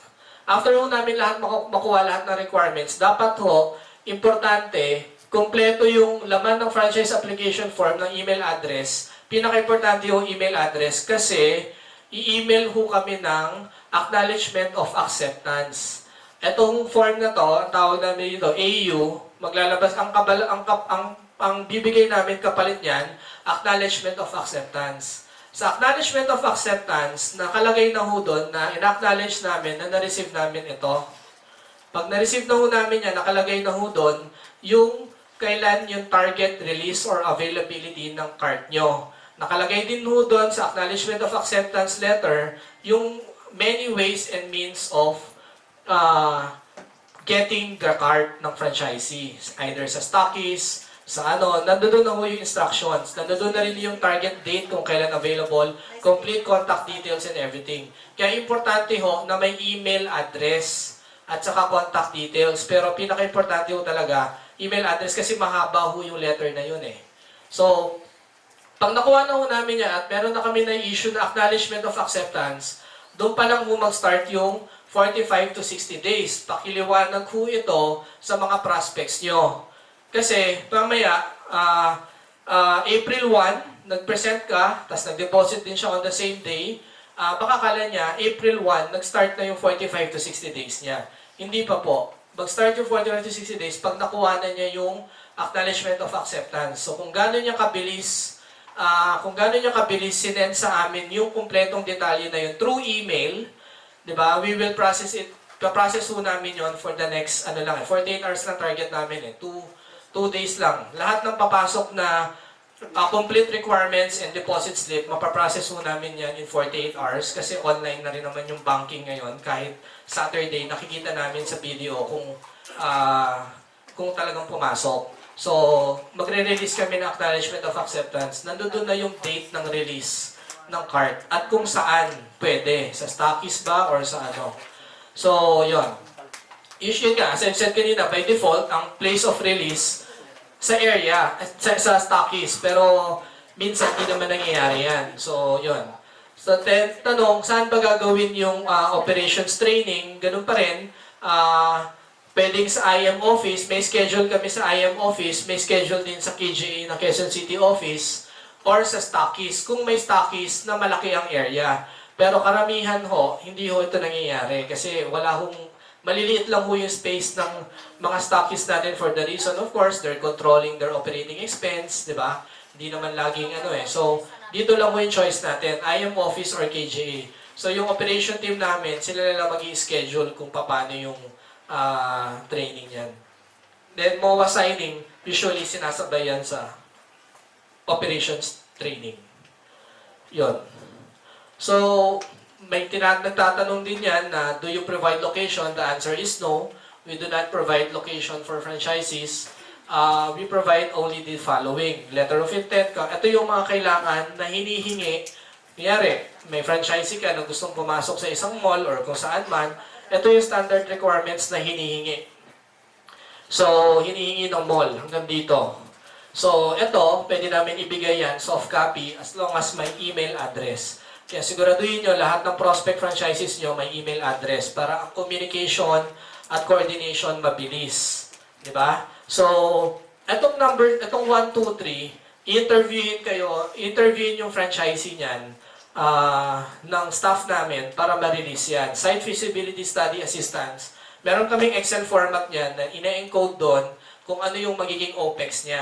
dapat ho, importante, kumpleto yung laman ng franchise application form ng email address. Pinaka-importante yung email address kasi i-email ho kami ng acknowledgement of acceptance. Etong form na to, ang tawag namin dito, AU, maglalabas ang bibigay namin kapalit niyan, acknowledgement of acceptance. Sa acknowledgement of acceptance, nakalagay na ho doon na in-acknowledge namin na na-receive namin ito. Pag na-receive na ho namin yan, nakalagay na ho doon yung kailan yung target release or availability ng cart nyo. Nakalagay din ho doon sa acknowledgement of acceptance letter yung many ways and means of getting the cart ng franchisee. Either sa stockies, nandoon na ho yung instructions, nandoon na rin yung target date kung kailan available, complete contact details and everything. Kaya importante ho na may email address at saka contact details. Pero pinaka-importante ho talaga, email address kasi mahaba ho yung letter na yun eh. So, pag nakuha na ho namin yan at meron na kami na-issue na acknowledgement of acceptance, doon pa lang ho mag-start yung 45 to 60 days. Pakiliwanag ho ito sa mga prospects nyo. Kasi, mamaya, April 1, nag-present ka, tapos nag-deposit din siya on the same day, baka kala niya, April 1, nag-start na yung 45 to 60 days niya. Hindi pa po. Mag-start yung 45 to 60 days pag nakuha na niya yung acknowledgement of acceptance. So, kung gano'n niya kabilis, sinend sa amin yung kumpletong detalye na yun through email, di ba? We will process it. Pa-process ho namin yon for the next, 48 hours lang target namin eh. 2 days lang. Lahat ng papasok na complete requirements and deposit slip, mapaprocess ho namin yan in 48 hours kasi online na rin naman yung banking ngayon. Kahit Saturday, nakikita namin sa video kung talagang pumasok. So, magre-release kami ng acknowledgement of acceptance. Nandun na yung date ng release ng card at kung saan pwede. Sa stockies ba or sa ano. So, yun. Usually nga, as I said kanina, by default, ang place of release sa area, sa stockies. Pero, minsan hindi naman nangyayari yan. So, yun. So, tanong, saan ba gagawin yung operations training? Ganun pa rin. Pwedeng sa IM office, may schedule kami sa IM office, may schedule din sa KJA na Quezon City office, or sa stockies, kung may stockies na malaki ang area. Pero karamihan ho, hindi ho ito nangyayari kasi maliliit lang ho yung space ng mga stockies natin for the reason, of course, they're controlling their operating expense, di ba? Hindi naman laging So, dito lang ho yung choice natin, IM office or KJA. So, yung operation team namin, sila lang mag-i-schedule kung paano yung training yan. Then, MOA signing, usually sinasabay yan sa operations training. Yon. So, may nagtatanong din yan na, do you provide location? The answer is no. We do not provide location for franchisees. We provide only the following. Letter of intent. Ito yung mga kailangan na hinihingi. Kunyari, may franchisee ka na gustong pumasok sa isang mall or kung saan man, ito yung standard requirements na hinihingi. So, hinihingi ng mall hanggang dito. So, ito, pwede namin ibigay yan, soft copy, as long as may email address. Kaya siguraduhin nyo, lahat ng prospect franchises nyo may email address para ang communication at coordination mabilis. Diba? So, itong 1, 2, 3, interviewin yung franchisee niyan, ng staff namin para ma-release yan. Site Feasibility Study Assistance. Meron kaming Excel format niyan na ina-encode doon kung ano yung magiging OPEX niya.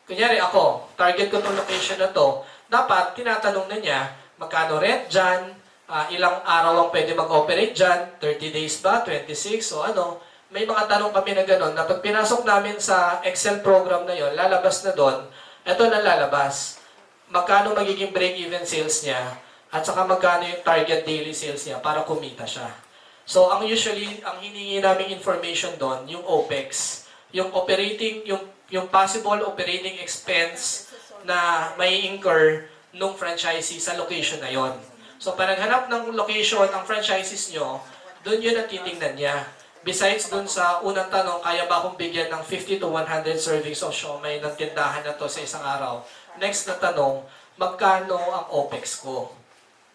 Kunyari ako, target ko itong location na to, dapat tinatanong na niya, magkano rent dyan, ilang araw ang pwede mag-operate dyan, 30 days ba, 26, o ano. May mga tanong kami na gano'n na pag pinasok namin sa Excel program na yon, lalabas na doon, ito na lalabas. Magkano magiging break-even sales niya at saka magkano yung target daily sales niya para kumita siya. So, ang hiningi naming information doon, yung OPEX, yung possible operating expense na may incur nung franchisee sa location na yon. So, pag naghanap ng location ang franchisees nyo, doon yun ang titingnan niya. Besides dun sa unang tanong, kaya ba akong bigyan ng 50 to 100 servings of siomai ng tindahan na to sa isang araw? Next na tanong, magkano ang OPEX ko?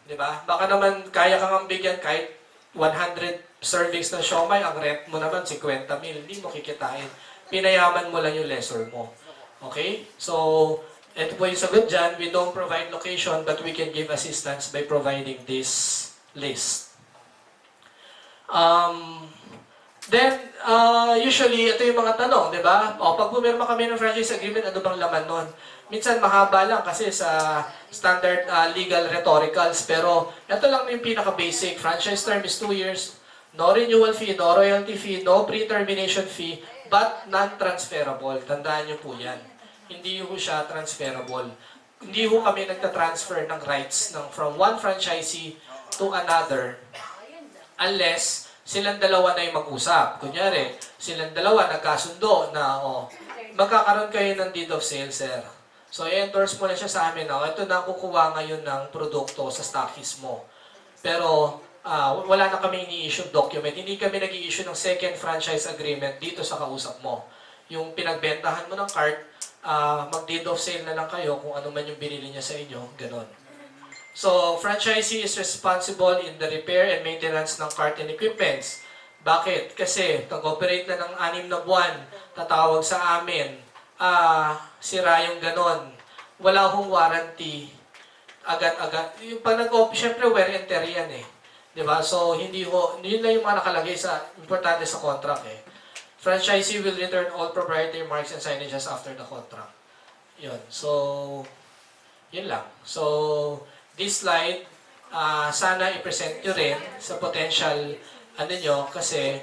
Diba? Baka naman kaya kang bigyan kahit 100 servings ng siomai, ang rent mo naman 50 mil, hindi mo kikitain. Pinayaman mo lang yung lessor mo. Okay? So, ito po yung sagot dyan. We don't provide location, but we can give assistance by providing this list. Usually, ito yung mga tanong, di ba? Pag pumirma kami ng franchise agreement, ano bang laman nun? Minsan mahaba lang kasi sa standard legal rhetoricals, pero ito lang yung pinaka-basic. Franchise term is 2 years, no renewal fee, no royalty fee, no pre-termination fee, but non-transferable. Tandaan nyo po yan. Hindi ho siya transferable. Hindi ho kami nagta-transfer ng rights from one franchisee to another unless silang dalawa na yung mag-usap. Kunyari, silang dalawa nagkasundo na, magkakaroon kayo ng deed of sale, sir. So, i-endorse mo na siya sa amin. Ito na kukuha ngayon ng produkto sa stockist mo. Pero, wala na kami ini-issue document. Hindi kami nag-i-issue ng second franchise agreement dito sa kausap mo. Yung pinagbentahan mo ng cart, mag-deed of sale na lang kayo kung ano man yung binili niya sa inyo. Ganon. So, franchisee is responsible in the repair and maintenance ng cart and equipments. Bakit? Kasi nag-operate na ng 6 na buwan, tatawag sa amin, sira yung ganon. Wala hong warranty. Agad-agad. Yung pag syempre wear and tear yan eh. Diba? So, hindi ho, yun lang yung mga nakalagay sa, importante sa contract eh. Franchisee will return all proprietary marks and signages after the contract. Yun. So, yun lang. So, this slide, sana i-present nyo rin sa potential nyo kasi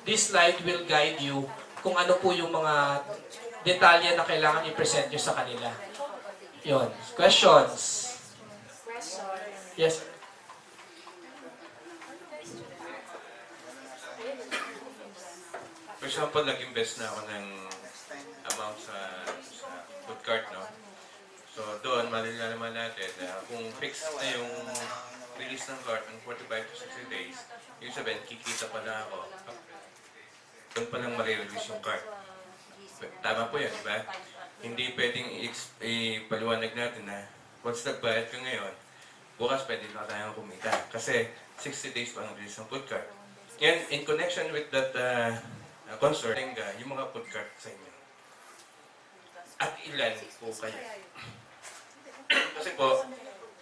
this slide will guide you kung ano po yung mga detalye na kailangan i-present nyo sa kanila. Yun. Questions? Yes. For example, nag-invest na ako ng amount sa food cart, no? So, doon, malalaman natin na kung fixed na yung release ng cart ng 45 to 60 days, yung sabihin, kikita pala ako. Doon palang marirelease yung cart. Tama po yan, di ba? Hindi pwedeng ipaliwanag natin na once nagbayad ka ngayon, bukas pwede na tayong kumita. Kasi 60 days pa ang release ng food cart. And in connection with that concern, yung mga food cart sa inyo. At ilan po kayo? Kasi po,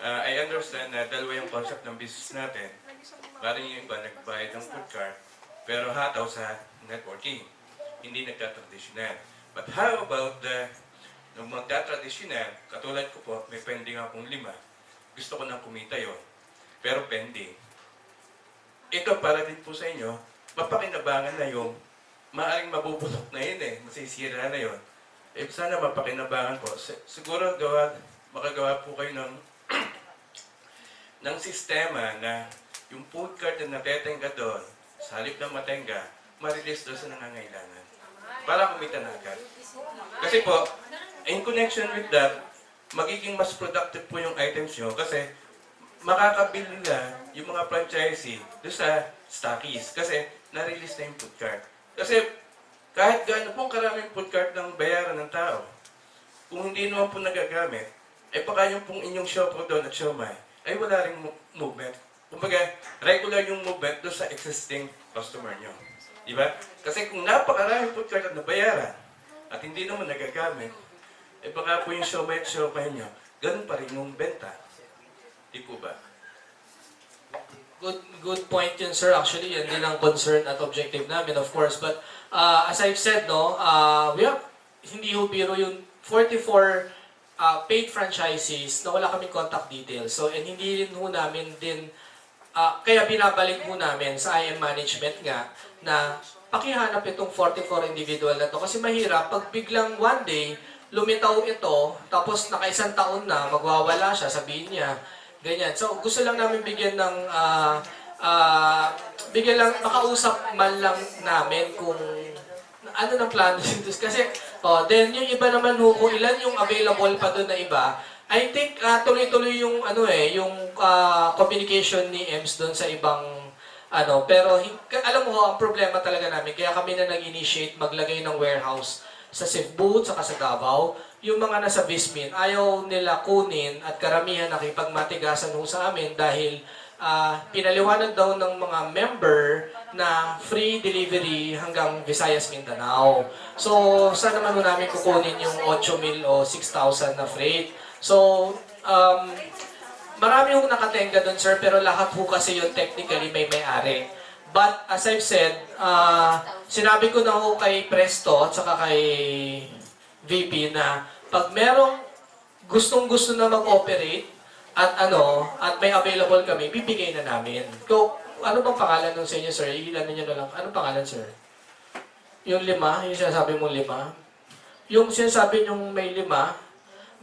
I understand na dalawa yung concept ng business natin. Parang yung iba nagbayad ng food cart, pero hataw sa networking. Hindi nagka-traditional. But how about nung magka-traditional, katulad ko po, may pending akong 5. Gusto ko nang kumita yon, pero pending. Ito para din po sa inyo, mapakinabangan na yung maaaring mabubulok na yun eh, masisira na yun. Eh, sana mapakinabangan po. Siguro makagawa po kayo ng sistema na yung food cart na natetenga doon, sa halip ng matenga, ma-release doon sa nangangailangan. Para kumita na agad. Kasi po, in connection with that, magiging mas productive po yung items nyo kasi makakabili na yung mga franchisee doon sa stockies kasi na-release na yung food cart. Kasi kahit gaano pong karaming food cart ng bayaran ng tao, kung hindi naman po nagagamit, eh baka yung pong inyong shopper doon at siomai, ay wala ring movement. Kumbaga, regular yung movement doon sa existing customer nyo. Diba? Kasi kung napakaraming food cart at nabayaran, at hindi naman nagagamit, eh baka po yung siomai at siomai nyo, ganun pa rin yung benta. Di po ba? Good point yun, sir. Actually, yan din ang concern at objective namin, of course. But as I've said, no, we have, hindi ho biro yung 44 paid franchisees na wala kaming contact details. So, and hindi rin ho namin din, kaya binabalik ho namin sa IM management nga na pakihanap itong 44 individual na to. Kasi mahirap, pag biglang one day, lumitaw ito, tapos naka-1 taon na, magwawala siya, sabihin niya, ganyan. So, gusto lang namin bigyan ng, makausap man lang namin kung ano ng plano dito. Kasi, then yung iba naman kung ilan yung available pa doon na iba, I think tuloy-tuloy yung, yung communication ni EMS doon sa ibang, pero alam mo, ang problema talaga namin, kaya kami na nag-initiate maglagay ng warehouse sa Cebu, saka sa Davao, yung mga nasa Vismin, ayaw nila kunin at karamihan nakipagmatigasan sa amin dahil pinaliwanag daw ng mga member na free delivery hanggang Visayas, Mindanao. So, saan naman namin kukunin yung 8,000 o 6,000 na freight? So, marami yung nakatenga doon, sir, pero lahat po kasi yung technically may-ari. But, as I've said, sinabi ko na ho kay Presto at saka kay VP na pag merong gustong-gusto na mag-operate at at may available kami, bibigay na namin. So, ano bang pangalan nun sa inyo, sir? Ilan niyo na lang. Anong pangalan, sir? Yung 5? Yung sinasabi mong 5? Yung sinasabi nyong may 5?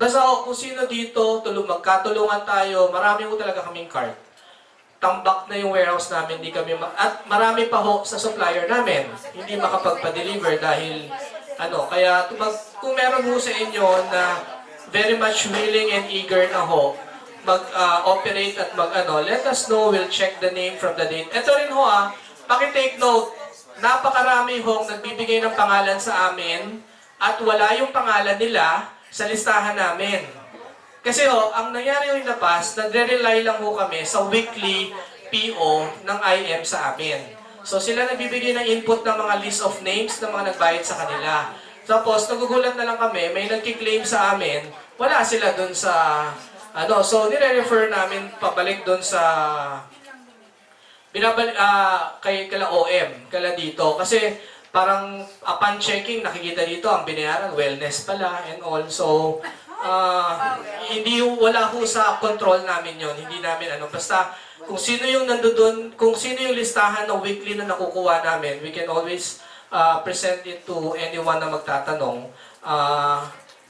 Basta kung sino dito, magkatulungan tayo, marami ho talaga kaming cart. Tambak na yung warehouse namin, at marami pa ho sa supplier namin, hindi makapagpa-deliver dahil Kaya kung meron ho sa inyo na very much willing and eager na ho, mag-operate at let us know, we'll check the name from the date. Ito rin ho paki-take note, napakarami hong nagbibigay ng pangalan sa amin at wala yung pangalan nila sa listahan namin. Kasi ang nangyari yung in the past, nagre-rely lang ho kami sa weekly PO ng IM sa amin. So sila nagbibigay ng input ng mga list of names ng mga nagbayad sa kanila. Tapos nagugulat na lang kami, may nagki-claim sa amin, wala sila dun sa so nire-refer namin pabalik dun sa kala OM, kala dito. Kasi parang upon checking, nakikita dito ang binayaran, wellness pala and all. So, wala ho sa control namin yon. Hindi namin basta kung sino yung nandoon, kung sino yung listahan ng weekly na nakukuha namin, we can always present it to anyone na magtatanong.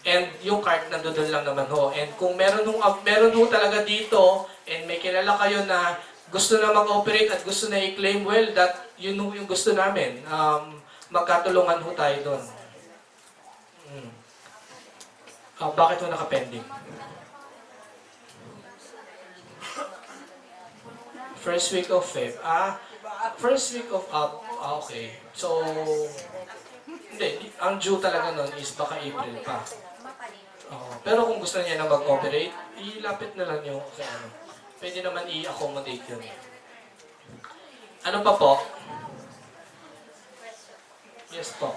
And yung card nandoon lang naman ho. And kung meron ho talaga dito, and may kilala kayo na gusto na mag-operate at gusto na i-claim, well, yun yung gusto namin. Magkatulungan ho tayo doon. Bakit ho naka-pending? First week of Feb. First week of okay. So, hindi. Ang due talaga nun is baka April pa. Pero kung gusto niya na mag-operate, ilapit na lang yung kay Pwede naman i-accommodate yun. Ano pa po? Yes po.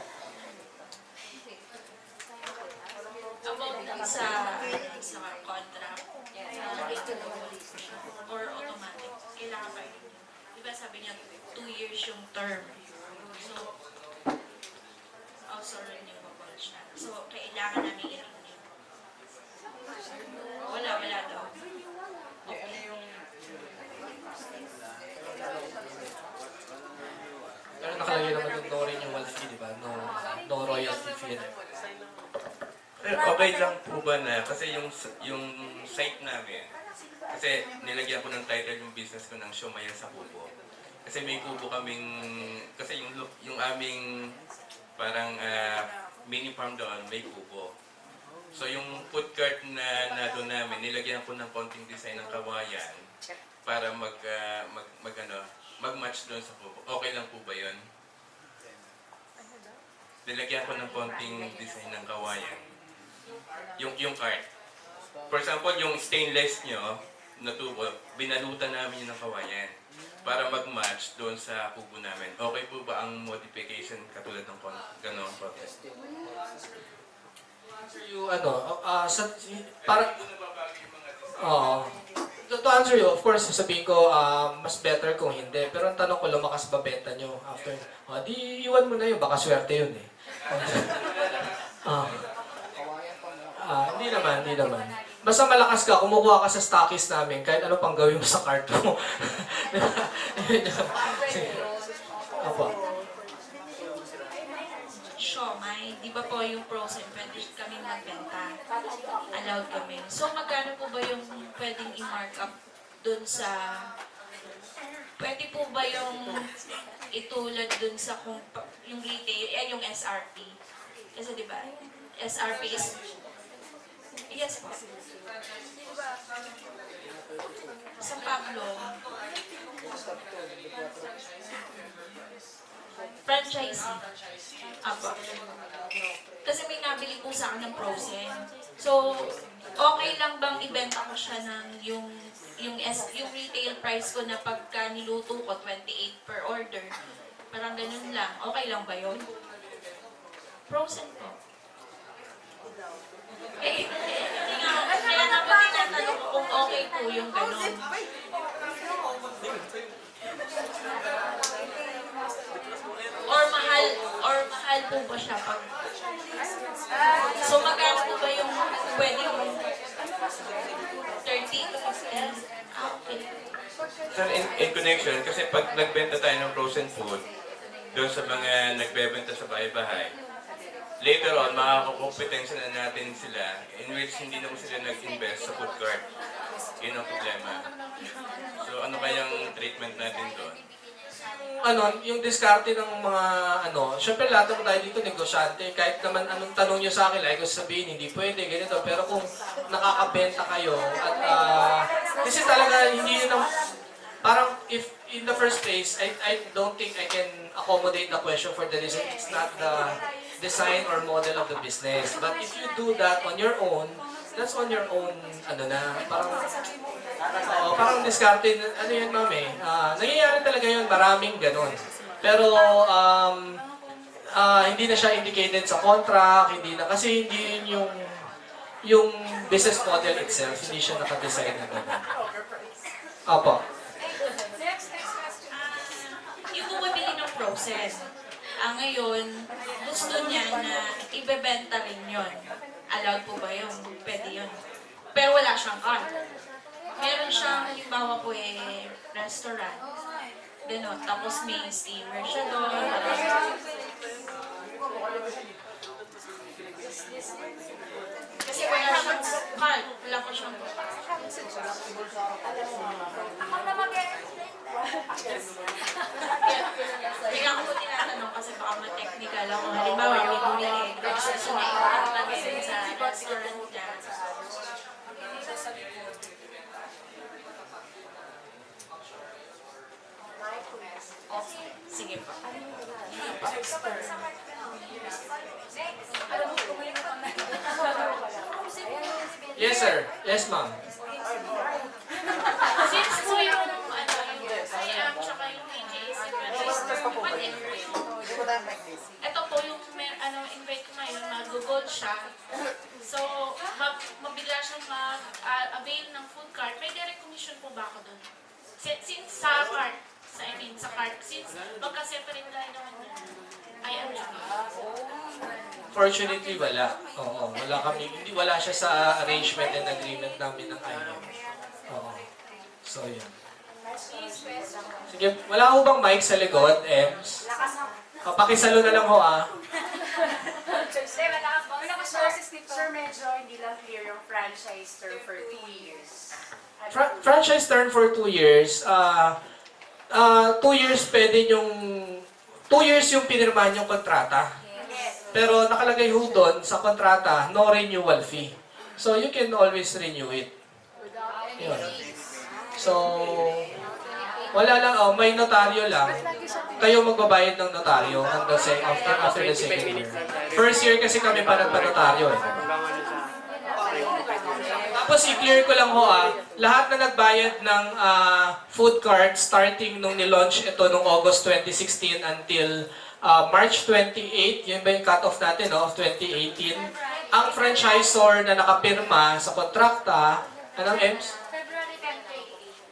About sa contract, or automatic, kailangan ba yun? Diba sabi niya, 2 years yung term. So, also renewable siya. So, kailangan namin i-renew. Wala daw. Pero nakalagay naman yung no renewal fee, di ba? No royalty fee. Okay lang po ba na, kasi yung site namin, kasi nilagyan ko ng title yung business ko ng Siomaya sa Kubo. Kasi may kubo kaming, kasi yung aming parang mini farm doon, may kubo. So yung food cart na doon namin, nilagyan ko ng konting design ng kawayan para mag-match doon sa kubo. Okay lang po ba yun? Nilagyan ko ng konting design ng kawayan. Yung cart. For example, yung stainless nyo na tubo, binalutan namin yun ng kawayan para mag-match doon sa kubo namin. Okay po ba ang modification katulad ng gano'ng process? You, to answer you, of course, sasabihin ko, mas better kung hindi. Pero ang tanong ko, lumakas ba benta nyo after? Di iwan mo na yun, baka swerte yun eh. Hindi naman. Basta malakas ka, kumukuha ka sa stockist namin, kahit ano pang gawin mo sa cart mo. Apo. Siomay, di ba po yung frozen, pwede kami magbenta. Allowed kami. So, magkano po ba yung pwedeng i-mark up dun sa... Pwede po ba yung itulad dun sa yung retail, yung SRP? Kasi di ba, SRP is... Yes po. Sa Pablo, franchisee. Apo. Kasi may nabili po sa akin ng frozen. So, okay lang bang ibenta ko siya ng yung retail price ko na pagka niluto ko, 28 per order. Parang ganun lang. Okay lang ba yun? Frozen po. Kaya nga po tinatanong ko kung okay po yung ganun. Or mahal po ba siya pag... So magkano po ba yung pwedeng 30 to 50? Okay. Sir, in connection, kasi pag nagbenta tayo ng frozen food, doon sa mga nagbebenta sa bahay-bahay, later on, makakakompetensya na natin sila in which hindi naman sila nag-invest sa food cart. Yun ang problema. So, ano kayang treatment natin doon? yung diskarte ng mga syempre lahat naman tayo dito negosyante, kahit naman anong tanong nyo sa akin, like ko sabihin, hindi pwede, ganito, pero kung nakakabenta kayo, at kasi talaga hindi yun ang, parang if in the first place, I don't think I can accommodate the question for the reason it's not the design or model of the business. But if you do that on your own, that's on your own, parang discarded, yun ma'am eh. Nangyayari talaga yun, maraming ganun. Pero, hindi na siya indicated sa contract, hindi na, kasi hindi yun yung business model itself, hindi siya nakadesign na ganun. Opo. Yung bumabili ng process, ngayon, gusto niya na ibebenta rin yun. Allowed po ba yun? Pwede yun. Pero wala siyang card. Meron siyang, halimbawa po restaurant. Ganon. Tapos may steamer siya doon. Kasi wala siyang card. Wala po siyang card. Kaya ako po tinatanong kasi baka ma-technical ako. Halimbawa, may bumili. Gusto na ipaglagay sa restaurant niya. Sige po. Yes, sir. Yes, ma'am. Since po yung IAM tsaka yung KJA ito po yung invite ko ngayon, mag-gold siya. So, mabigla siyang mag-avail ng food cart. May direct commission po ba ako doon? Since sa cart, sa cart, since magka-separate tayo naman yan, IAM tsaka. Fortunately, wala. Oo, wala kami. Wala siya sa arrangement and agreement namin ng IM. Oo. So, yun. Sige, wala ho bang mic sa likod, Ems? Pakisalo na lang ho, Sir, medyo hindi lang clear yung franchise term for 2 years. Franchise term for 2 years. 2 years pwede yung 2 years yung pinirmahan yung kontrata. Pero nakalagay ho doon sa kontrata, no renewal fee. So you can always renew it. Yun. So, wala lang, may notaryo lang. Kayo magbabayad ng notaryo after the second year. First year kasi kami pa nagpa-notaryo eh. Tapos i-clear ko lang ho lahat na nagbayad ng food cart starting nung nilaunch ito nung August 2016 until March 28, yun ba yung cut-off natin, of 2018. Ang franchisor na nakapirma sa kontrakta, anong EMS? February 28.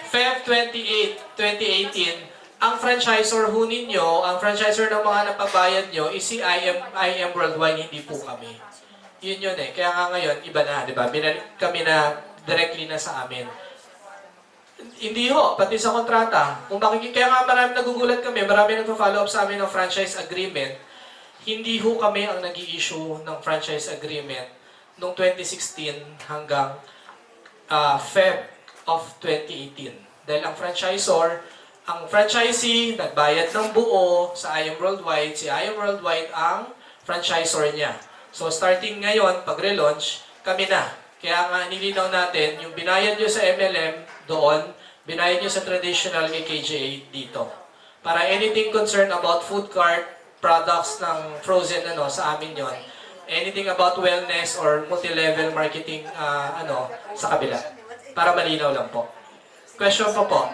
Feb 28, 2018. Ang franchisor ho ninyo, ang franchisor ng mga napagbayad nyo is si IM Worldwide, hindi po kami. Yun yun eh. Kaya nga ngayon, iba na, di ba? Binalik kami na directly na sa amin. Hindi ho, pati sa kontrata. Kaya nga marami nagugulat kami, marami nagpa-follow up sa amin ng franchise agreement. Hindi ho kami ang nag-i-issue ng franchise agreement noong 2016 hanggang Feb of 2018. Dahil ang franchisor, ang franchisee, nagbayad ng buo sa IM Worldwide, si IM Worldwide ang franchisor niya. So starting ngayon, pag-relaunch, kami na. Kaya nga nilinaw natin, yung binayad nyo sa MLM doon, binayad nyo sa traditional kay KJA dito. Para anything concerned about food cart, products ng frozen sa amin yon. Anything about wellness or multi-level marketing sa kabila. Para malinaw lang po. Question po.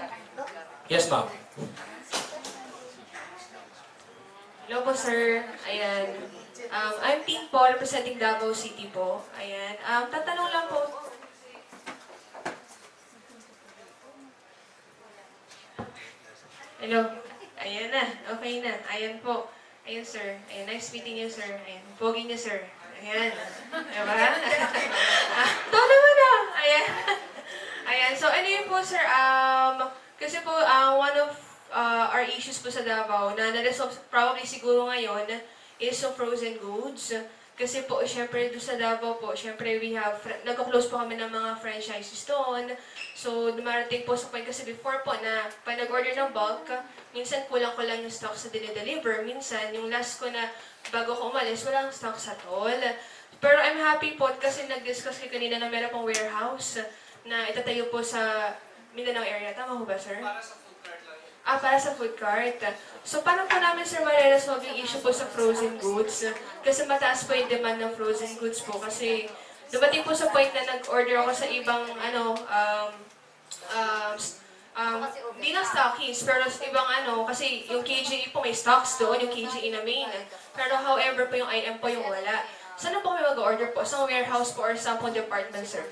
Yes, ma'am. Hello po, sir. Ayan. I'm Tin po, representing Davao City po. Ayan. Tatanong lang po. Hello. Ayan na. Okay na. Ayan po. Ayan, sir. Ayan. Nice meeting you, sir. Ayan. Pogi niyo, sir. Ayan. Diba? Ito naman na. Ayan. Ayan. So, ano yun po, sir? Kasi po, one of our issues po sa Davao na na-resolve probably siguro ngayon is yung frozen goods. Kasi po, syempre, doon sa Davao po, syempre, nagko-close po kami ng mga franchises doon. So, dumarating po sa point kasi before po na, pag nag-order ng bulk, minsan kulang ko lang yung stock sa dinideliver. Minsan, yung last ko na, bago ko umalis, walang stock sa all. Pero I'm happy po kasi nag-discuss kayo kanina na meron pong warehouse na itatayo po sa Mindanao area. Tama ho ba, sir? Para sa food cart lang yun. Para sa food cart. So, paano po namin, sir, ma-resolve yung issue po sa frozen goods? Kasi mataas po yung demand ng frozen goods po. Kasi, dumating po sa point na nag-order ako sa ibang, di na stockies, pero sa ibang kasi yung KJA po may stocks doon, yung KJA na main. Pero however po yung IM po yung wala. Saan po kami mag-order po? Sa warehouse po or sa po department, sir?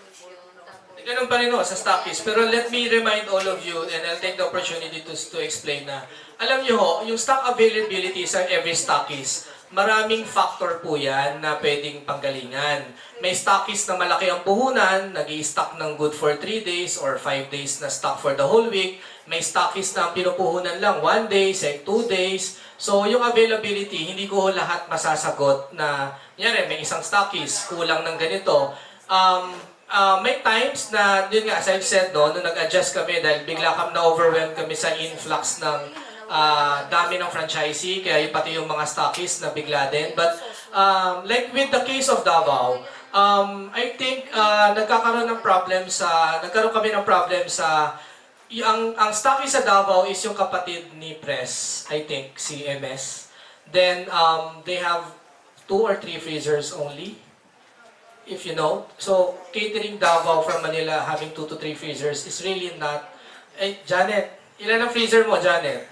Ganun pa rin sa stockies. Pero let me remind all of you, and I'll take the opportunity to explain na, alam nyo ho, yung stock availability sa every stockies, maraming factor po yan na pwedeng panggalingan. May stockies na malaki ang puhunan, nag-i-stock ng good for 3 days or 5 days na stock for the whole week. May stockies na ang pinupuhunan lang 1 day, 2 days. So, yung availability, hindi ko lahat masasagot na, may isang stockies, kulang ng ganito. May times na, yun nga, as I've said, nung nag-adjust kami dahil bigla na-overwhelmed kami sa influx ng dami ng franchisee, kaya pati yung mga stockists na bigla din. But, like with the case of Davao, I think nagkaroon kami ng problem sa, ang stockist sa Davao is yung kapatid ni Press, I think, si MS. Then, they have 2 or 3 freezers only. If you know. So, catering Davao from Manila having 2 to 3 freezers is really not... Janet, ilan ang freezer mo, Janet?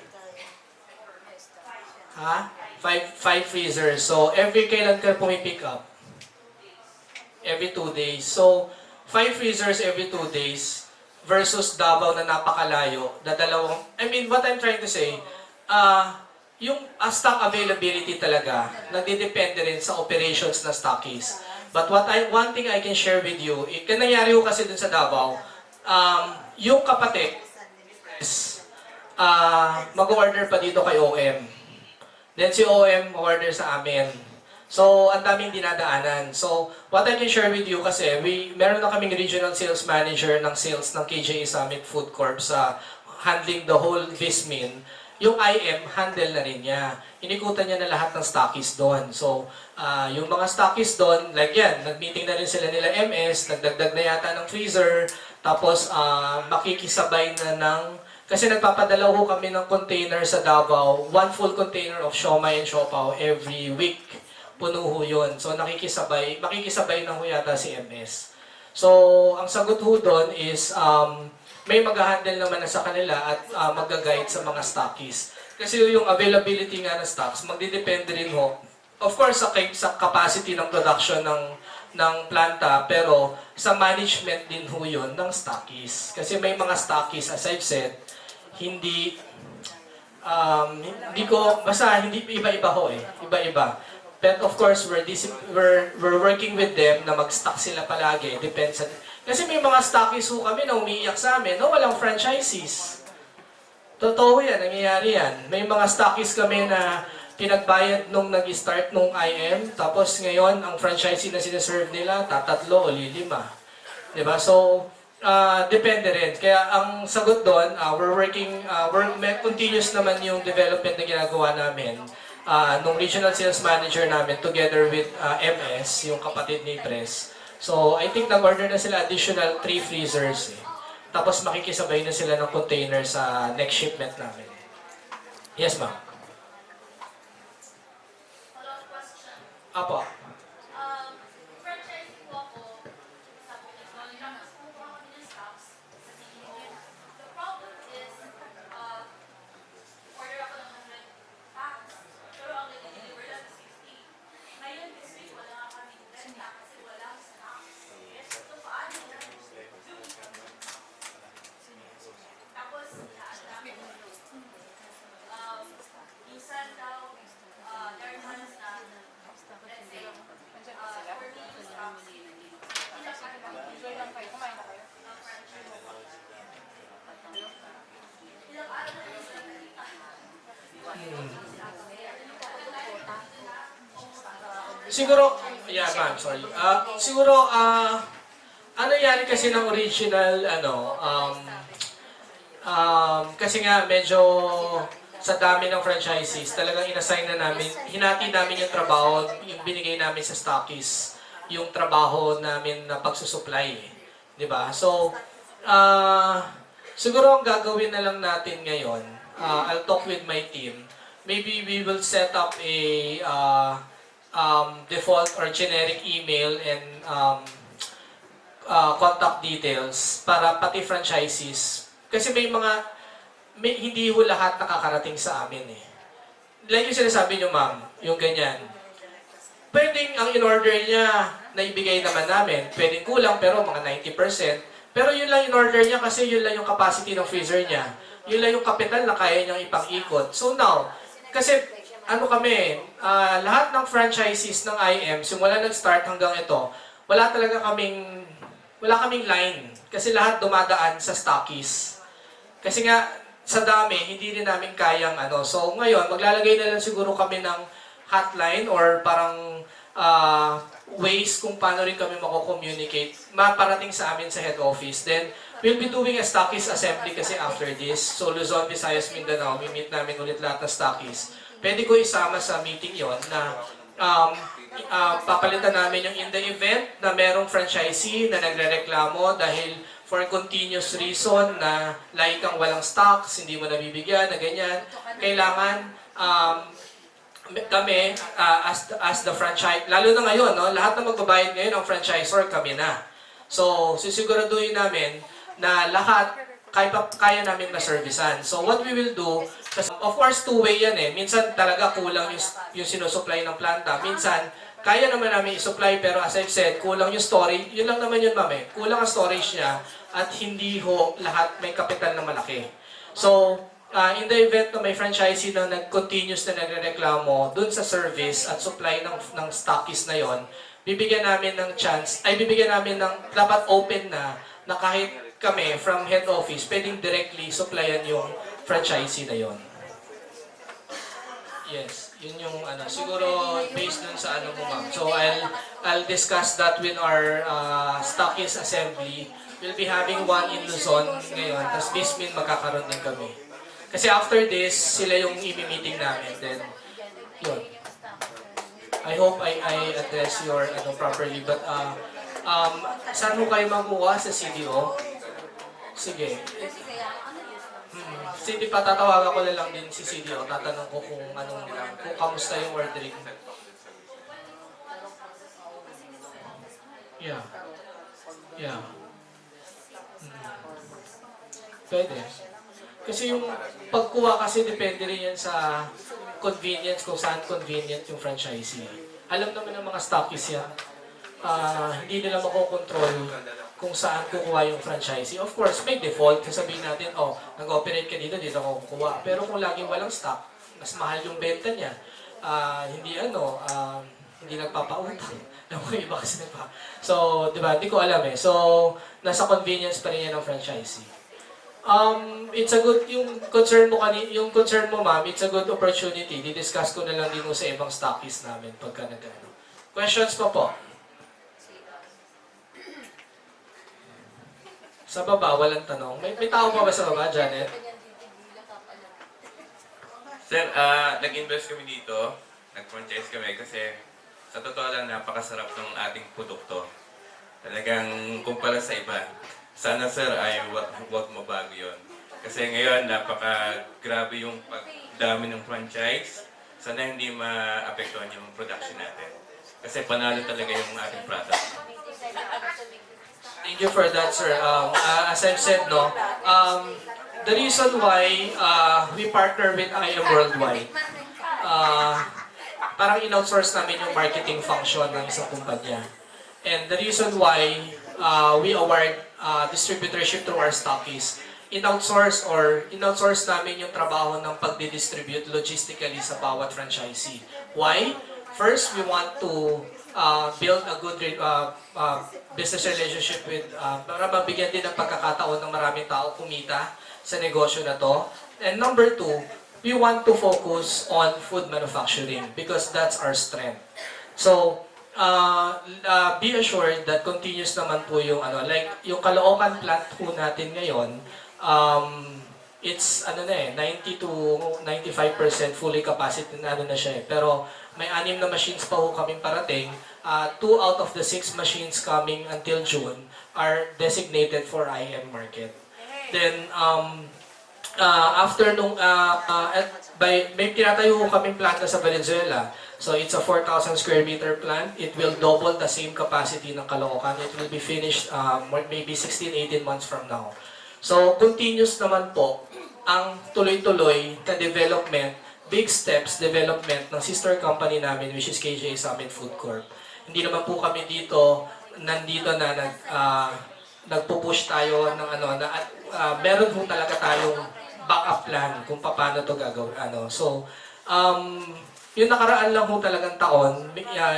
Ha? 5 freezers. So, kailan ka pumipick up? Every 2 days. So, 5 freezers every 2 days versus Davao na napakalayo. What I'm trying to say, yung stock availability talaga, nagdidepende rin sa operations na stockies. But one thing I can share with you, nangyari ko kasi dun sa Davao, yung kapatid, mag-order pa dito kay OM. Then si OM order sa amin. So, ang daming dinadaanan. So, what I can share with you kasi, meron na kaming regional sales manager ng sales ng KJA Summit Food Corp sa handling the whole Vismin. Yung IM, handle na rin niya. Inikutan niya na lahat ng stockies doon. So, yung mga stockies doon, like yan, nag-meeting na rin sila nila MS, nagdagdag na yata ng freezer, tapos makikisabay na kasi nagpapadala ho kami ng container sa Davao, 1 full container of siomai and siopaw every week. Puno ho yun. So, makikisabay na ho yata si MS. So, ang sagot ho doon is, may mag-handle naman na sa kanila at mag-guide sa mga stockies. Kasi yung availability nga ng stocks, magdidepende rin ho. Of course, sa capacity ng production ng planta, pero sa management din ho yun ng stockies. Kasi may mga stockies, as I've said, hindi iba-iba ho eh. Iba-iba. But of course, we're working with them na mag-stock sila palagi. Depends sa... Kasi may mga stockies ho kami na umiiyak sa amin, walang franchises. Totoo yan, nangyayari yan. May mga stockies kami na pinagbayad nung nag-start nung IM, tapos ngayon, ang franchisee na sinaserve nila, 3 o 5. Diba? So, depende rin. Kaya ang sagot doon, continuous naman yung development na ginagawa namin. Nung regional sales manager namin, together with MS, yung kapatid ni Press. So, I think nag-order na sila additional 3 freezers. Tapos makikisabay na sila ng container sa next shipment namin. Yes, ma'am. Follow-up question. Apo. Franchising po ako sa Bukidnon. Lakas po kami ng stocks sa CEO. The problem is, order ako ng 100 packs, pero ang nag-deliver lang is 50. Ngayon, this week, wala nga kami benta kasi walang stocks. So, paano? Tapos, naandami ko. Minsan daw, there are times na, let's say, for me, yung stocks, Enjoy lang kayo. Kumain na kayo. ilang araw na yung sila Siguro, Yeah, ma'am, sorry. Siguro, ano nangyari kasi ng original, kasi nga medyo sa dami ng franchisees, talagang inassign na namin, hinati namin yung trabaho, yung binigay namin sa stockies, yung trabaho namin na pagsusupply. Di ba? So, siguro ang gagawin na lang natin ngayon, I'll talk with my team. Maybe we will set up a default or generic email and contact details para pati franchisees. Kasi hindi ho lahat nakakarating sa amin eh. Like yung sinasabi nyo ma'am, yung ganyan. Pwedeng ang in-order niya na ibigay naman namin, pwedeng kulang pero mga 90%. Pero yun lang in-order niya kasi yun lang yung capacity ng freezer niya. Yun lang yung kapital na kaya niyang ipang-ikot. So now, kasi lahat ng franchisees ng IM, simula nag-start hanggang ito, wala kaming line. Kasi lahat dumadaan sa stockies. Kasi nga, sa dami, hindi rin namin kayang So ngayon, maglalagay na lang siguro kami ng hotline or parang ways kung paano rin kami mako-communicate, maparating sa amin sa head office. Then, we'll be doing a stockies assembly kasi after this. So Luzon, Visayas, Mindanao, meet namin ulit lahat ng stockies. Pwede ko isama sa meeting yon na papalitan namin yung in the event na merong franchisee na nagrereklamo dahil for continuous reason na like kang walang stocks, hindi mo nabibigyan, na ganyan. Kailangan kami, as the franchise, lalo na ngayon, no, lahat na magbabayad ngayon ang franchisor, kami na. So, sisiguraduhin namin na lahat kaya namin maservisan. So, what we will do, of course, two-way yan eh. Minsan talaga kulang yung sinusupply ng planta. Minsan, kaya naman namin i-supply, pero as I've said, kulang yung storage. Yun lang naman yun, ma'am eh. Kulang ang storage niya at hindi ho lahat may kapital na malaki. So, in the event na may franchisee na continuous na nagrereklamo dun sa service at supply ng stockies na yon, bibigyan namin ng chance, bibigyan namin ng dapat open na kahit kami from head office, pwedeng directly supplyan yung franchisee na yon. Yes, yun yung siguro based dun sa mo ma'am. So I'll discuss that with our stockies assembly. We'll be having one in Luzon ngayon, tapos Bismin magkakaroon din kami. Kasi after this, sila yung i-meeting namin. Then, yun. I hope I address your properly. But, saan mo kayo makuha sa CDO? Sige. Sige, patatawagan ko na lang din si CDO. Tatanong ko kung kamusta yung ordering. Yeah. Yeah. Pwede. Kasi yung pagkuha kasi depende rin yan sa convenience, kung saan convenient yung franchisee. Alam naman ng mga stockies yan. Hindi nila makokontrol kung saan kukuha yung franchisee. Of course, may default. Sasabihin natin, nag-operate ka dito ako kukuha. Pero kung laging walang stock, mas mahal yung benta niya. Hindi nagpapautang. Yung iba kasi So, di ba, hindi ko alam eh. So, nasa convenience pa rin yan ng franchisee. It's a good, yung concern mo ma'am, it's a good opportunity. Didiscuss ko na lang din mo sa ibang stockies namin pagka nag-ano. Questions pa po? Sa baba, walang tanong. May tao pa ba sa baba, Janet? Sir, nag-invest kami dito, nag-franchise kami kasi sa totoo lang napakasarap ng ating produkto. Talagang kumpara sa iba. Sana sir ay wag mabago yun. Kasi ngayon napaka-grabe yung pagdami ng franchise. Sana hindi maapektuhan yung production natin. Kasi panalo talaga yung ating product. Thank you for that, sir. As I've said, the reason why we partner with IM Worldwide, parang in-outsource namin yung marketing function ng isang kumpanya. And the reason why we award distributorship through our stockies, in-outsource namin yung trabaho ng pagdi-distribute logistically sa bawat franchisee. Why? First, we want to build a good business relationship with, para mabigyan din ng pagkakataon ng maraming tao kumita sa negosyo na to. And number two, we want to focus on food manufacturing because that's our strength. So, be assured that continuous naman po yung ano, like yung Caloocan plant po natin ngayon, it's ano na eh, 90 to 95% fully capacity na ano na siya eh. Pero may 6 na machines pa po kaming parating. 2 out of the 6 machines coming until June are designated for IM market. Then after nung may tinatayo ko kaming plant na sa Valenzuela. So it's a 4,000 square meter plant. It will double the same capacity ng Caloocan. It will be finished maybe 16-18 months from now. So continuous naman po ang tuloy-tuloy na development, big steps development ng sister company namin, which is KJA Summit Food Corp. Hindi naman po kami nandito na nagpo-push tayo ng ano na meron po talaga tayong backup plan kung paano to gagawin So yung nakaraan lang po talagang taon,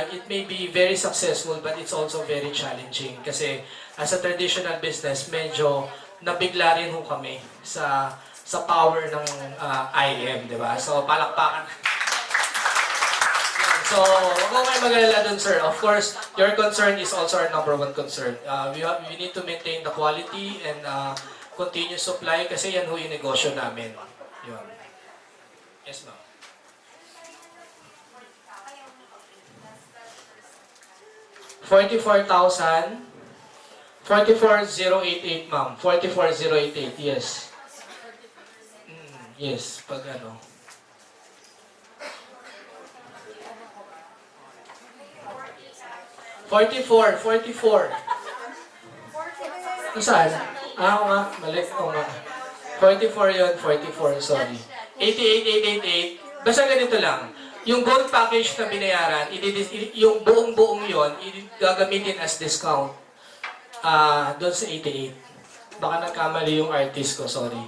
it may be very successful but it's also very challenging kasi as a traditional business, medyo nabigla rin po kami sa power ng IM, di ba? So palakpakan. So, huwag kayo mag-alala dun, sir. Of course, your concern is also our number one concern. We need to maintain the quality and continuous supply kasi yan ho yung negosyo namin. Yun. Yes, ma'am. 44,000. 44,088, ma'am. 44,088, yes. Yes, pag ano. Forty-four. Saan? Oo nga, mali. Oo nga. 44 yun, 44, sorry. 88,888. Basta ganito lang. Yung gold package na binayaran, yung buong-buong yun, gagamitin as discount. Doon sa 88. Baka nagkamali yung artist ko, sorry.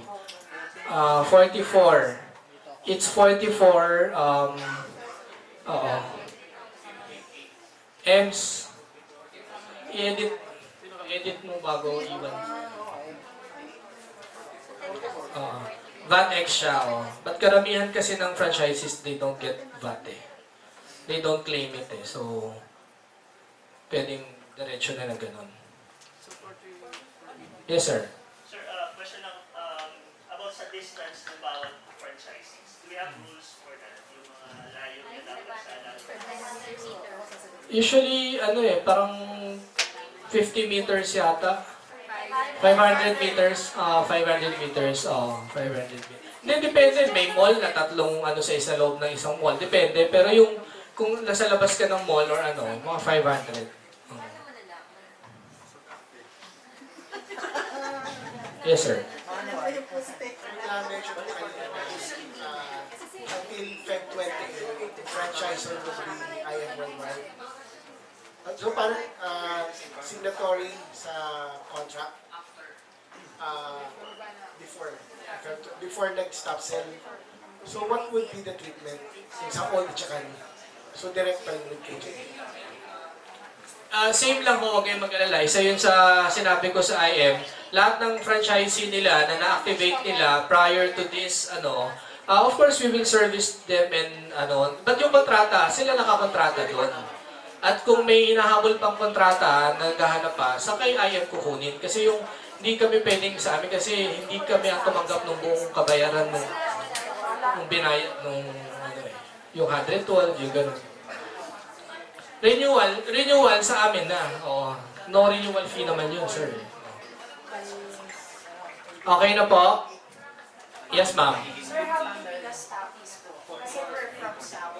44. It's 44, oo. Ems, i-edit mo bago iwan. VAT X siya, oh. But karamihan kasi ng franchises, they don't get VAT eh. They don't claim it eh. So, pwedeng diretso na lang ganun. Yes, sir. Sir, question lang about sa distance ng bawat franchises. Do we have rules for that? Yung mga layo na dapat sa layo? Usually, parang 50 meters yata. 500 meters, 500 meters, 500 meters. Hindi, depende. May mall na tatlong sa isa loob ng isang mall. Depende. Pero yung, kung nasa labas ka ng mall or mga 500. Yes, sir. Until Feb 20, the franchisor will be IM worldwide. So parang signatory sa contract before nag-stop sell. So what would be the treatment sa old tsaka new? So direct pa with KJ. Same lang po, huwag kayong mag-alala. Isa yun sa sinabi ko sa IM. Lahat ng franchisee nila na na-activate nila prior to this, of course, we will service them and but yung kontrata, sila nakakontrata doon. At kung may hinahabol pang kontrata, naghahanap pa, sa kay IM kukunin. Kasi yung hindi kami pwedeng sa amin kasi hindi kami ang tumanggap ng buong kabayaran ng binayad ng yung 112, yung gano'n. Renewal sa amin na. No renewal fee naman yun, sir. Okay na po? Yes, ma'am. Sir, how big the stockies po? Kasi we're from South.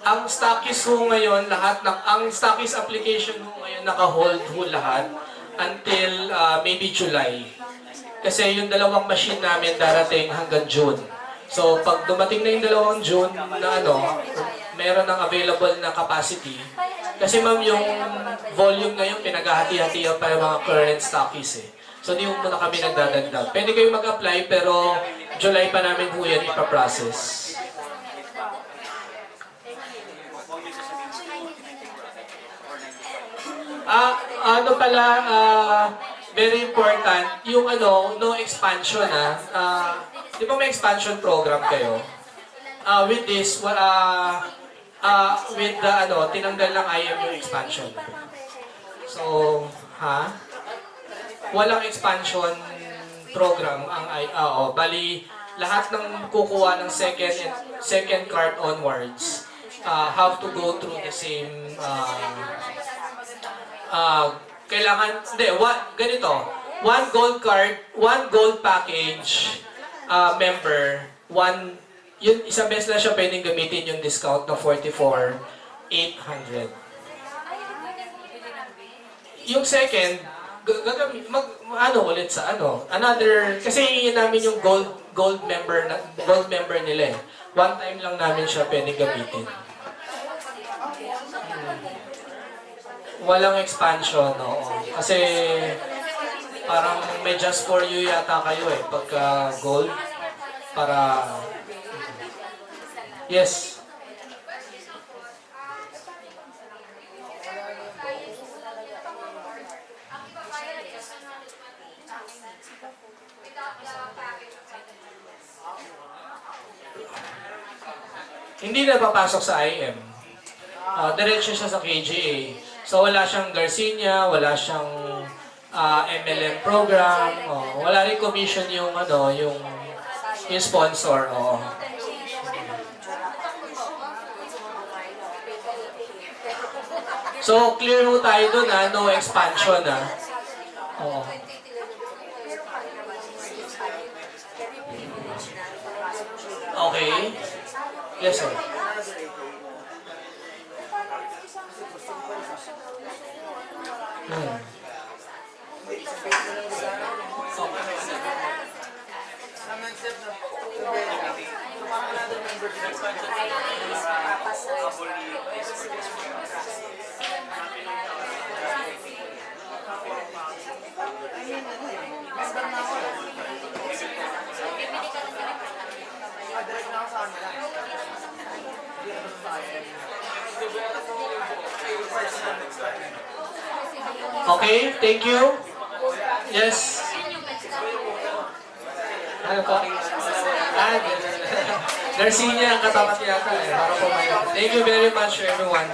Ang stockies ho ngayon, ang stockies application ho ngayon, naka-hold ho lahat until maybe July. Kasi yung dalawang machine namin darating hanggang June. So, pag dumating na yung dalawang June na meron ng available na capacity. Kasi ma'am, yung volume ngayon, pinaghahati-hatihan pa yung mga current stockies eh. So, di mo muna kami nagdadagdag. Pwede kayo mag-apply, pero July pa namin po yan ipaprocess. Very important, yung no expansion di ba may expansion program kayo? With this, with the tinanggal ng IMU expansion. So, walang expansion program ang bali lahat ng kukuha ng second card onwards have to go through the same kailangan ganito, one gold card, one gold package member, yun isang beses na siya pwedeng gamitin yung discount na 44,800. Yung second, ulit sa another, kasi hingin namin yung gold member nila eh. One time lang namin siya pwedeng gamitin. Walang expansion, oo. Kasi parang may just for you yata kayo eh, pagka gold. Para, yes. Hindi na papasok sa IM. Diretso siya sa KJA. So wala siyang Garcinia, wala siyang MLM program, wala rin commission yung yung sponsor. So clear mo tayo dun no expansion Oo. Okay. Yes, sir. Okay, thank you. Yes. Ano po? Garcinia ang katapat yata eh. Para po may... Thank you very much everyone.